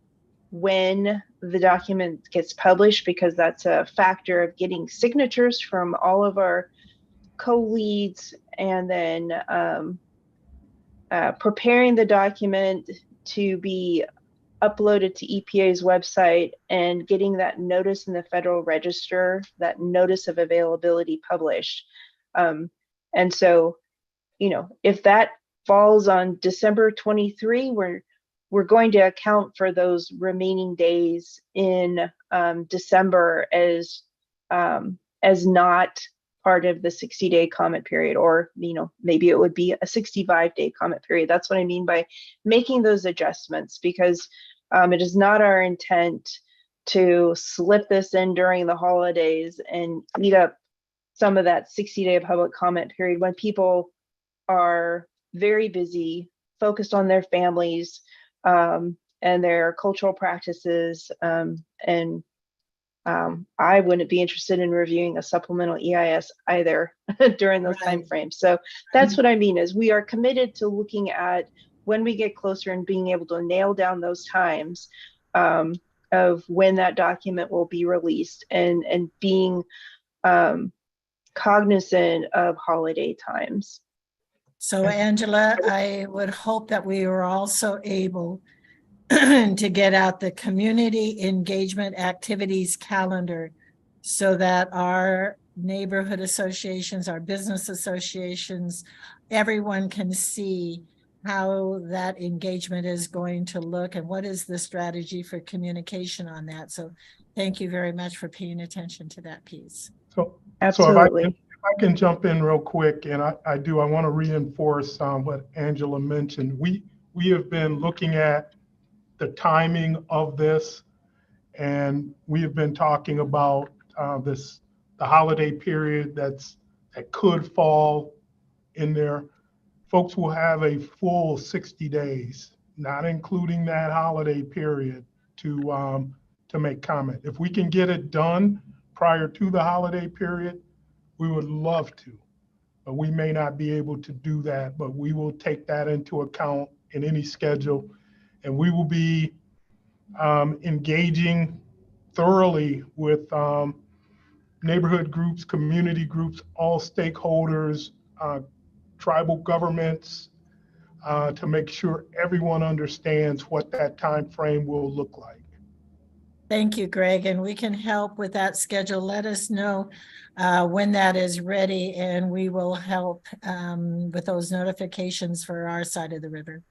when the document gets published because that's a factor of getting signatures from all of our co-leads and then preparing the document to be uploaded to EPA's website and getting that notice in the Federal Register, that notice of availability published. And so, you know, if that falls on December 23, we're going to account for those remaining days in December as not part of the 60-day comment period, or, you know, maybe it would be a 65-day comment period. That's what I mean by making those adjustments, because it is not our intent to slip this in during the holidays and eat up some of that 60-day public comment period when people are very busy, focused on their families and their cultural practices. I wouldn't be interested in reviewing a supplemental EIS either during those timeframes. So that's what I mean is we are committed to looking at when we get closer and being able to nail down those times of when that document will be released and being cognizant of holiday times. So Angela, I would hope that we are also able to get out the community engagement activities calendar so that our neighborhood associations, our business associations, everyone can see how that engagement is going to look and what is the strategy for communication on that. So thank you very much for paying attention to that piece. So absolutely. If I can jump in real quick, and I want to reinforce what Angela mentioned. We have been looking at the timing of this, and we have been talking about the holiday period that could fall in there. Folks will have a full 60 days, not including that holiday period, to make comment. If we can get it done prior to the holiday period, we would love to, but we may not be able to do that, but we will take that into account in any schedule. And we will be engaging thoroughly with neighborhood groups, community groups, all stakeholders, tribal governments, to make sure everyone understands what that time frame will look like. Thank you, Greg, and we can help with that schedule. Let us know when that is ready, and we will help with those notifications for our side of the river.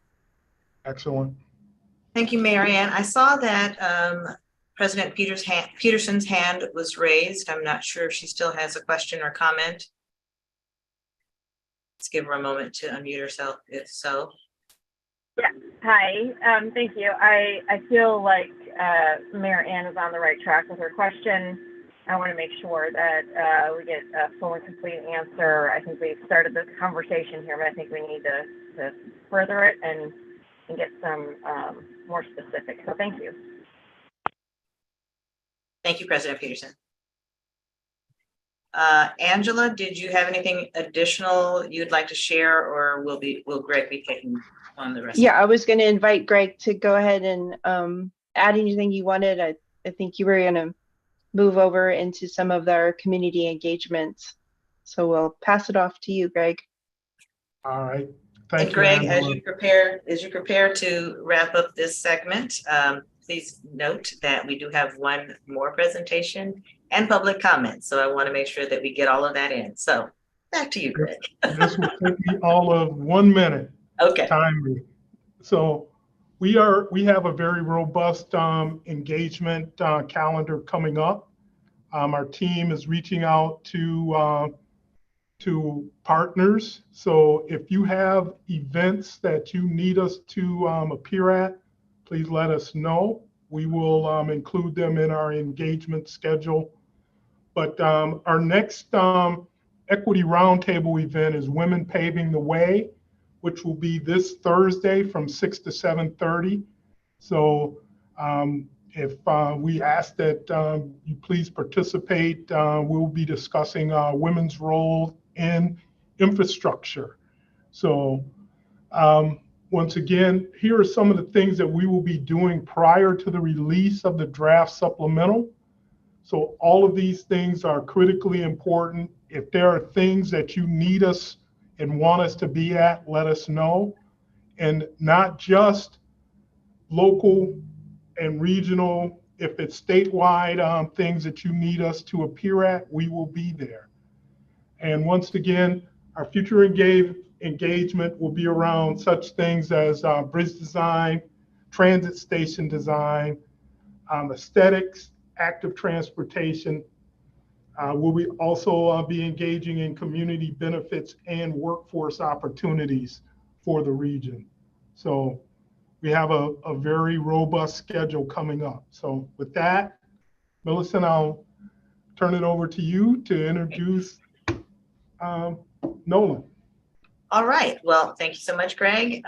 Excellent. Thank you, Mary Ann. I saw that President Peterson's hand was raised. I'm not sure if she still has a question or comment. Let's give her a moment to unmute herself, if so. Yeah, hi, thank you. I feel like Mayor Ann is on the right track with her question. I want to make sure that we get a full and complete answer. I think we've started this conversation here, but I think we need to further it and get some more specific. So thank you. Thank you, President Peterson. Angela, did you have anything additional you'd like to share, or will Greg be taking on the rest? Yeah, I was going to invite Greg to go ahead and add anything you wanted. I think you were going to move over into some of our community engagements. So we'll pass it off to you, Greg. All right. Thank you, Greg, Angela. as you prepare to wrap up this segment, please note that we do have one more presentation and public comment. So I want to make sure that we get all of that in. So back to you, Greg. This will take me all of 1 minute. Okay. Timing. So we have a very robust engagement calendar coming up. Our team is reaching out to partners. So if you have events that you need us to appear at, please let us know. We will include them in our engagement schedule. But our next Equity Roundtable event is Women Paving the Way, which will be this Thursday from 6 to 7:30. So if we ask that you please participate, we'll be discussing women's role in infrastructure. So once again, here are some of the things that we will be doing prior to the release of the draft supplemental. So all of these things are critically important. If there are things that you need us and want us to be at, let us know. And not just local and regional, if it's statewide things that you need us to appear at, we will be there. And once again, our future engagement will be around such things as bridge design, transit station design, aesthetics, active transportation. We'll also be engaging in community benefits and workforce opportunities for the region. So we have a very robust schedule coming up. So with that, Millicent, I'll turn it over to you to introduce Nolan. All right, well, thank you so much, Greg.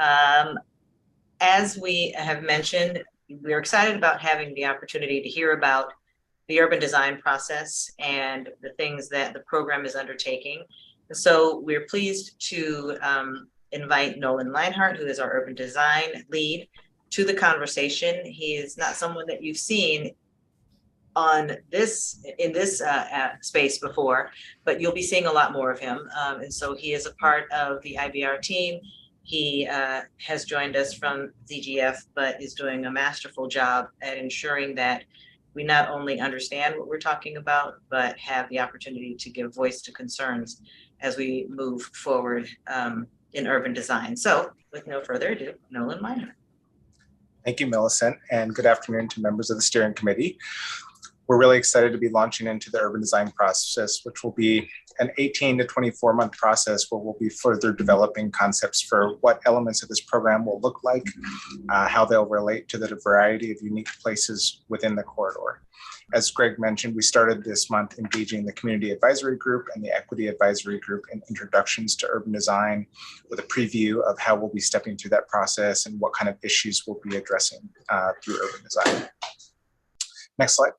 As we have mentioned, we're excited about having the opportunity to hear about the urban design process and the things that the program is undertaking. So we're pleased to invite Nolan Leinhart, who is our urban design lead, to the conversation. He is not someone that you've seen in this space before, but you'll be seeing a lot more of him. And so he is a part of the IBR team. He has joined us from ZGF, but is doing a masterful job at ensuring that we not only understand what we're talking about, but have the opportunity to give voice to concerns as we move forward in urban design. So with no further ado, Nolan Leinhart. Thank you, Millicent, and good afternoon to members of the steering committee. We're really excited to be launching into the urban design process, which will be an 18 to 24 month process where we'll be further developing concepts for what elements of this program will look like, how they'll relate to the variety of unique places within the corridor. As Greg mentioned, we started this month engaging the Community Advisory Group and the Equity Advisory Group in introductions to urban design with a preview of how we'll be stepping through that process and what kind of issues we'll be addressing through urban design. Next slide.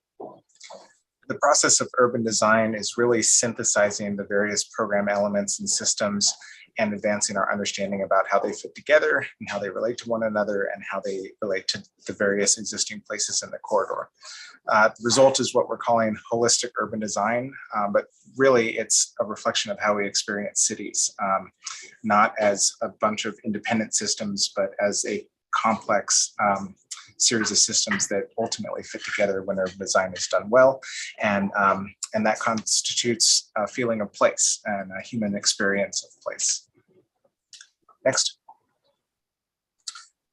The process of urban design is really synthesizing the various program elements and systems and advancing our understanding about how they fit together and how they relate to one another and how they relate to the various existing places in the corridor. The result is what we're calling holistic urban design, but really it's a reflection of how we experience cities, not as a bunch of independent systems, but as a complex series of systems that ultimately fit together when urban design is done well. And that constitutes a feeling of place and a human experience of place. Next.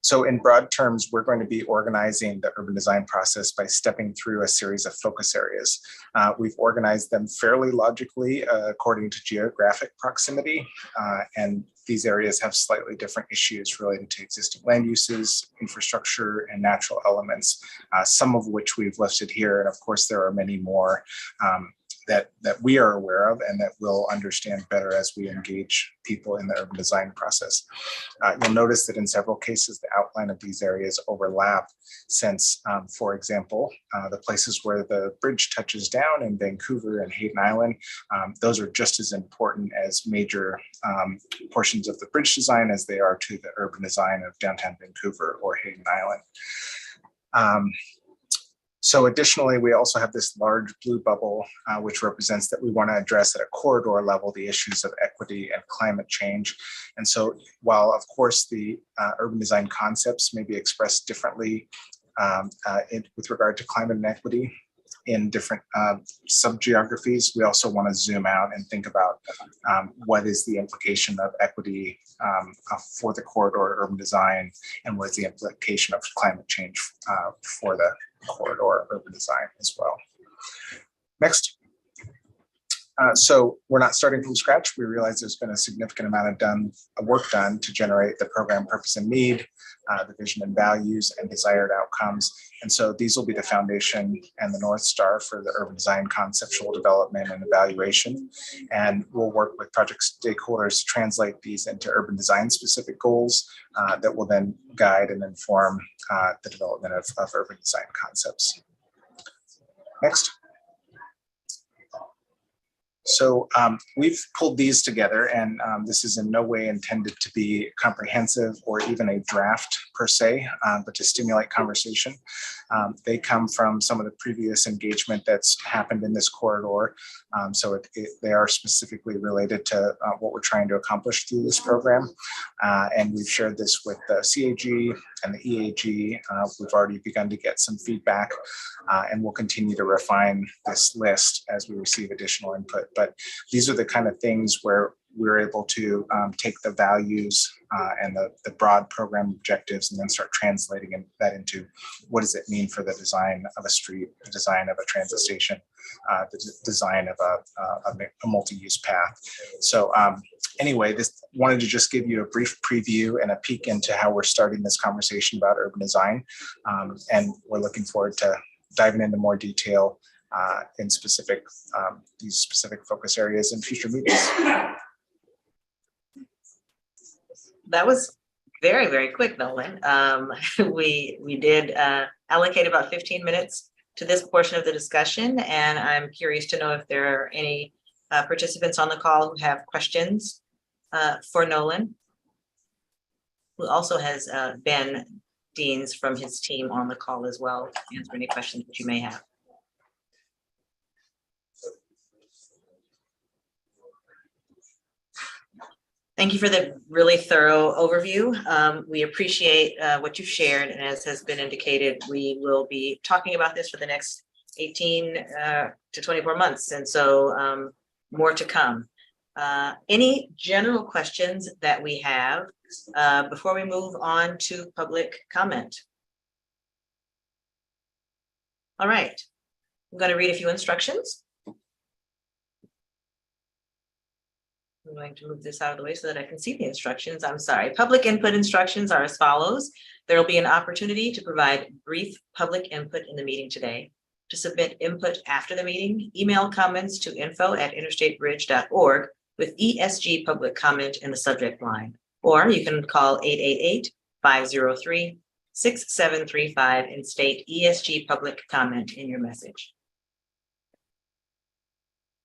So in broad terms, we're going to be organizing the urban design process by stepping through a series of focus areas. We've organized them fairly logically according to geographic proximity, and these areas have slightly different issues related to existing land uses, infrastructure, and natural elements, some of which we've listed here. And of course, there are many more that we are aware of and that we'll understand better as we engage people in the urban design process. You'll notice that in several cases, the outline of these areas overlap since, for example, the places where the bridge touches down in Vancouver and Hayden Island, those are just as important as major portions of the bridge design as they are to the urban design of downtown Vancouver or Hayden Island. So additionally, we also have this large blue bubble, which represents that we want to address at a corridor level the issues of equity and climate change. And so while, of course, the urban design concepts may be expressed differently with regard to climate and equity in different sub-geographies, we also want to zoom out and think about what is the implication of equity for the corridor urban design and what is the implication of climate change for the corridor urban design as well. Next. So we're not starting from scratch. We realize there's been a significant amount of work done to generate the program purpose and need, the vision and values and desired outcomes. And so these will be the foundation and the North Star for the urban design conceptual development and evaluation. And we'll work with project stakeholders to translate these into urban design specific goals that will then guide and inform the development of urban design concepts. Next. So we've pulled these together, and this is in no way intended to be comprehensive or even a draft per se, but to stimulate conversation. They come from some of the previous engagement that's happened in this corridor. So they are specifically related to what we're trying to accomplish through this program. And we've shared this with the CAG and the EAG. We've already begun to get some feedback, and we'll continue to refine this list as we receive additional input. But these are the kind of things where we're able to take the values and the broad program objectives and then start translating that into what does it mean for the design of a street, the design of a transit station, the design of a multi-use path. So anyway, this wanted to just give you a brief preview and a peek into how we're starting this conversation about urban design. And we're looking forward to diving into more detail in specific, these specific focus areas in future meetings. That was very, very quick, Nolan. We did allocate about 15 minutes to this portion of the discussion, and I'm curious to know if there are any participants on the call who have questions for Nolan, who also has Ben Deans from his team on the call as well to answer any questions that you may have. Thank you for the really thorough overview. We appreciate what you've shared, and as has been indicated, we will be talking about this for the next 18 to 24 months, and so more to come. Any general questions that we have before we move on to public comment? All right, I'm going to read a few instructions. I'm going to move this out of the way so that I can see the instructions. I'm sorry. Public input instructions are as follows. There will be an opportunity to provide brief public input in the meeting today. To submit input after the meeting, email comments to info@interstatebridge.org with ESG Public Comment in the subject line. Or you can call 888-503-6735 and state ESG Public Comment in your message.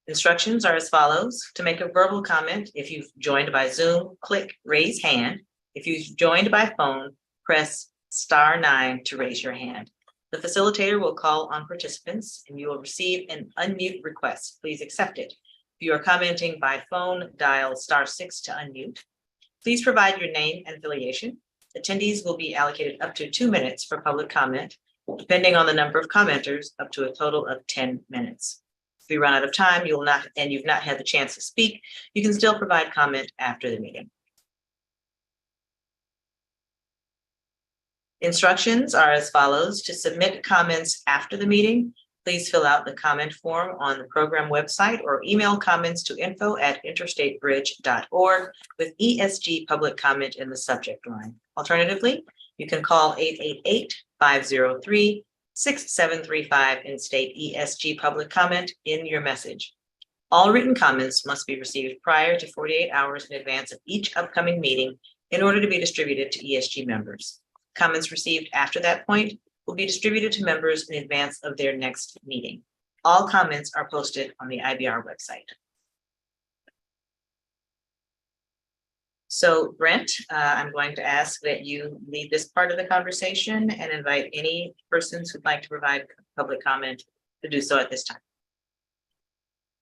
Instructions are as follows. To make a verbal comment, if you've joined by Zoom, click raise hand. If you've joined by phone, press *9 to raise your hand. The facilitator will call on participants and you will receive an unmute request. Please accept it. If you are commenting by phone, dial *6 to unmute. Please provide your name and affiliation. Attendees will be allocated up to 2 minutes for public comment, depending on the number of commenters, up to a total of 10 minutes. If you run out of time, you've not had the chance to speak, you can still provide comment after the meeting. Instructions are as follows. To submit comments after the meeting, please fill out the comment form on the program website or email comments to info@interstatebridge.org with ESG Public Comment in the subject line. Alternatively, you can call 888-503-6735 and state ESG Public Comment in your message. All written comments must be received prior to 48 hours in advance of each upcoming meeting in order to be distributed to ESG members. Comments received after that point will be distributed to members in advance of their next meeting. All comments are posted on the IBR website. So Brent, I'm going to ask that you lead this part of the conversation and invite any persons who'd like to provide public comment to do so at this time.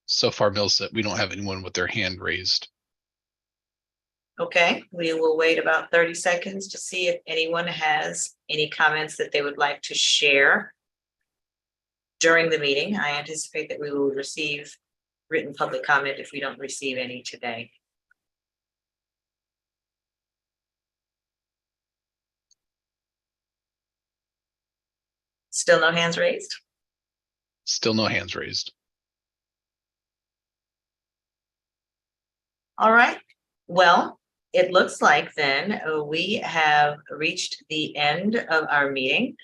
So far, Millicent, we don't have anyone with their hand raised. Okay, we will wait about 30 seconds to see if anyone has any comments that they would like to share during the meeting. I anticipate that we will receive written public comment if we don't receive any today. Still no hands raised? Still no hands raised. All right. Well, it looks like then we have reached the end of our meeting.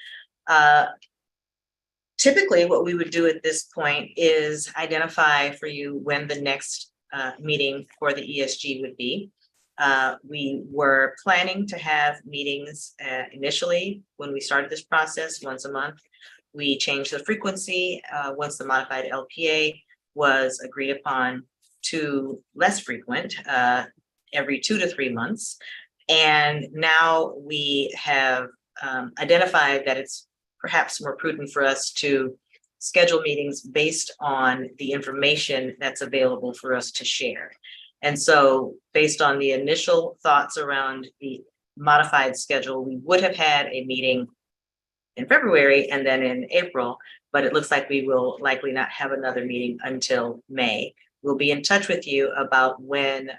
Typically, what we would do at this point is identify for you when the next meeting for the ESG would be. We were planning to have meetings initially when we started this process once a month. We changed the frequency once the modified LPA was agreed upon to less frequent, every 2 to 3 months. And now we have identified that it's perhaps more prudent for us to schedule meetings based on the information that's available for us to share. And so based on the initial thoughts around the modified schedule, we would have had a meeting in February and then in April, but it looks like we will likely not have another meeting until May. We'll be in touch with you about when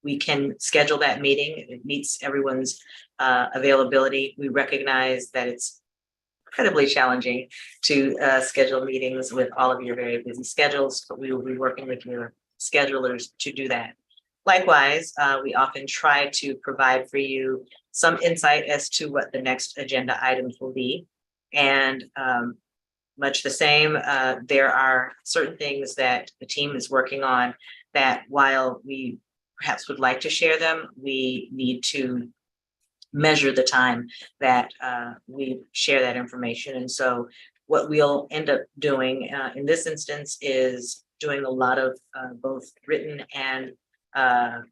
we can schedule that meeting. It meets everyone's availability. We recognize that it's incredibly challenging to schedule meetings with all of your very busy schedules, but we will be working with your schedulers to do that. Likewise, we often try to provide for you some insight as to what the next agenda items will be. And much the same, there are certain things that the team is working on that while we perhaps would like to share them, we need to measure the time that we share that information. And so what we'll end up doing in this instance is doing a lot of both written and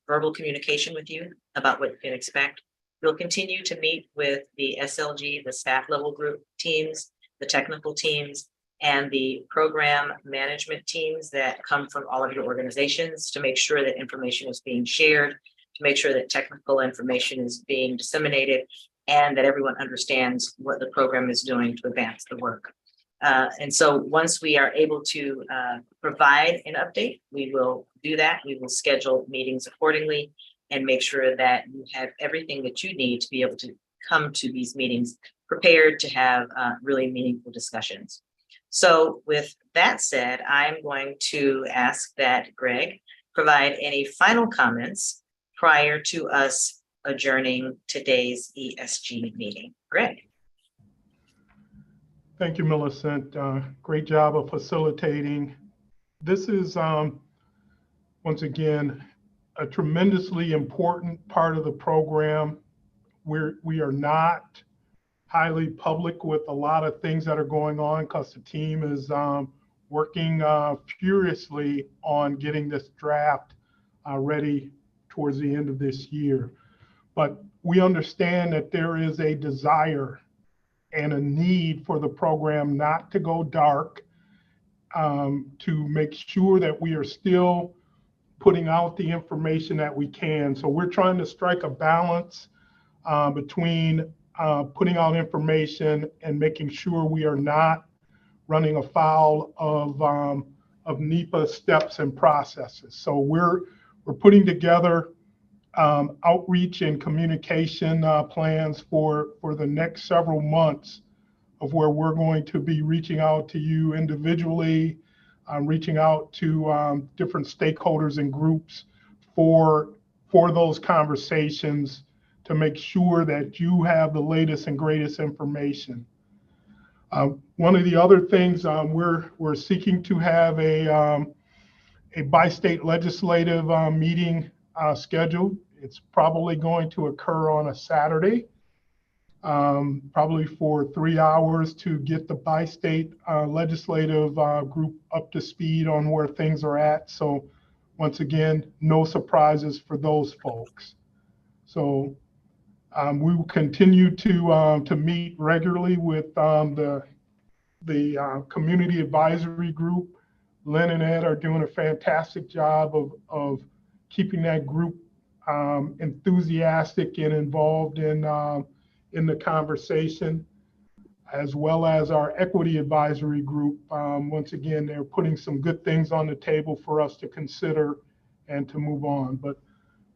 verbal communication with you about what you can expect. We'll continue to meet with the SLG, the staff level group teams, the technical teams, and the program management teams that come from all of your organizations to make sure that information is being shared, to make sure that technical information is being disseminated, and that everyone understands what the program is doing to advance the work. And so once we are able to provide an update, we will do that. We will schedule meetings accordingly and make sure that you have everything that you need to be able to come to these meetings prepared to have really meaningful discussions. So with that said, I'm going to ask that Greg provide any final comments prior to us adjourning today's ESG meeting. Greg. Thank you, Millicent. Great job of facilitating. This is, once again, a tremendously important part of the program. We are not highly public with a lot of things that are going on because the team is working furiously on getting this draft ready towards the end of this year. But we understand that there is a desire and a need for the program not to go dark, to make sure that we are still putting out the information that we can. So we're trying to strike a balance between putting out information and making sure we are not running afoul of NEPA steps and processes. So we're putting together outreach and communication plans for the next several months of where we're going to be reaching out to you individually, reaching out to different stakeholders and groups for those conversations to make sure that you have the latest and greatest information. One of the other things we're seeking to have a bi-state legislative meeting scheduled. It's probably going to occur on a Saturday, probably for 3 hours to get the bi-state legislative group up to speed on where things are at. So once again, no surprises for those folks. So we will continue to meet regularly with the community advisory group. Lynn and Ed are doing a fantastic job of keeping that group enthusiastic and involved in the conversation, as well as our equity advisory group. Once again, they're putting some good things on the table for us to consider and to move on. But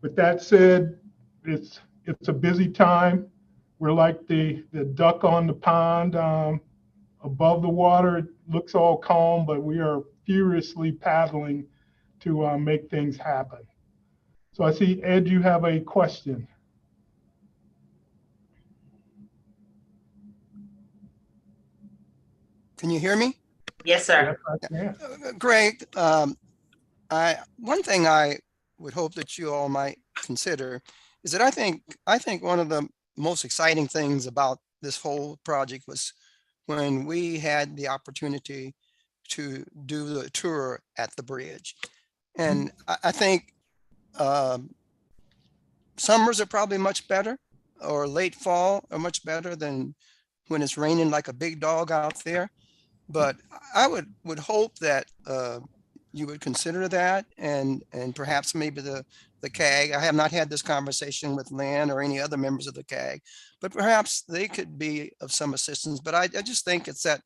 with that said, it's a busy time. We're like the duck on the pond. Above the water, it looks all calm, but we are furiously paddling to make things happen. So I see, Ed, you have a question. Can you hear me? Yes, sir. Yeah. Greg, one thing I would hope that you all might consider is that I think one of the most exciting things about this whole project was when we had the opportunity to do the tour at the bridge. And I think summers are probably much better, or late fall are much better than when it's raining like a big dog out there. But I would hope that you would consider that, and perhaps maybe the CAG. I have not had this conversation with Lynn or any other members of the CAG, but perhaps they could be of some assistance. But I just think it's that,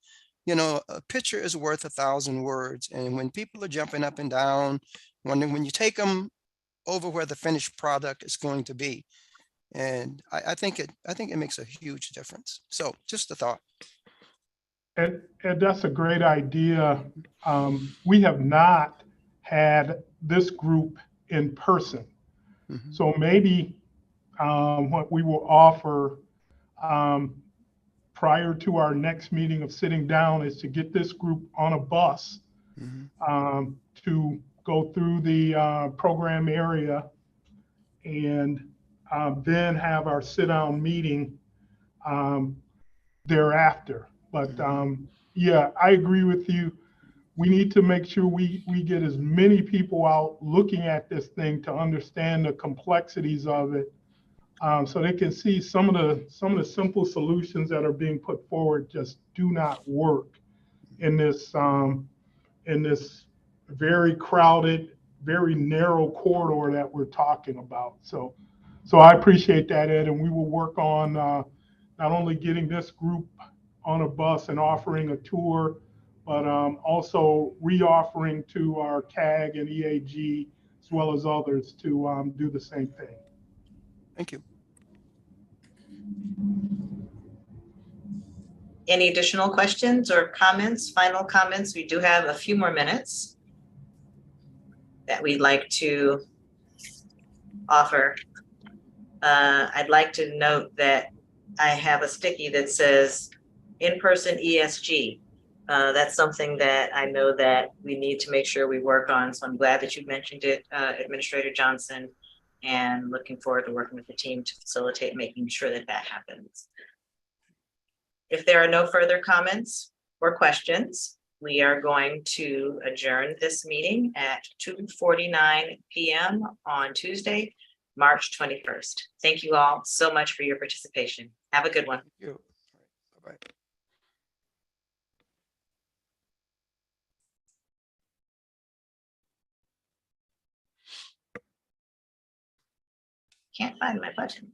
you know, a picture is worth 1,000 words. And when people are jumping up and down, wondering when you take them over where the finished product is going to be, and I think it makes a huge difference. So just a thought. And that's a great idea. We have not had this group in person. Mm-hmm. So maybe what we will offer prior to our next meeting of sitting down is to get this group on a bus to go through the program area, and then have our sit-down meeting thereafter. But yeah, I agree with you. We need to make sure we get as many people out looking at this thing to understand the complexities of it, so they can see some of the simple solutions that are being put forward just do not work in this very crowded, very narrow corridor that we're talking about. So I appreciate that, Ed, and we will work on not only getting this group on a bus and offering a tour, but also re-offering to our CAG and EAG, as well as others, to do the same thing. Thank you. Any additional questions or comments, final comments? We do have a few more minutes that we'd like to offer. I'd like to note that I have a sticky that says in-person ESG. That's something that I know that we need to make sure we work on. So I'm glad that you mentioned it, Administrator Johnson, and looking forward to working with the team to facilitate making sure that that happens. If there are no further comments or questions, we are going to adjourn this meeting at 2:49 p.m. on Tuesday, March 21st. Thank you all so much for your participation. Have a good one. Thank you. Bye-bye. Can't find my button.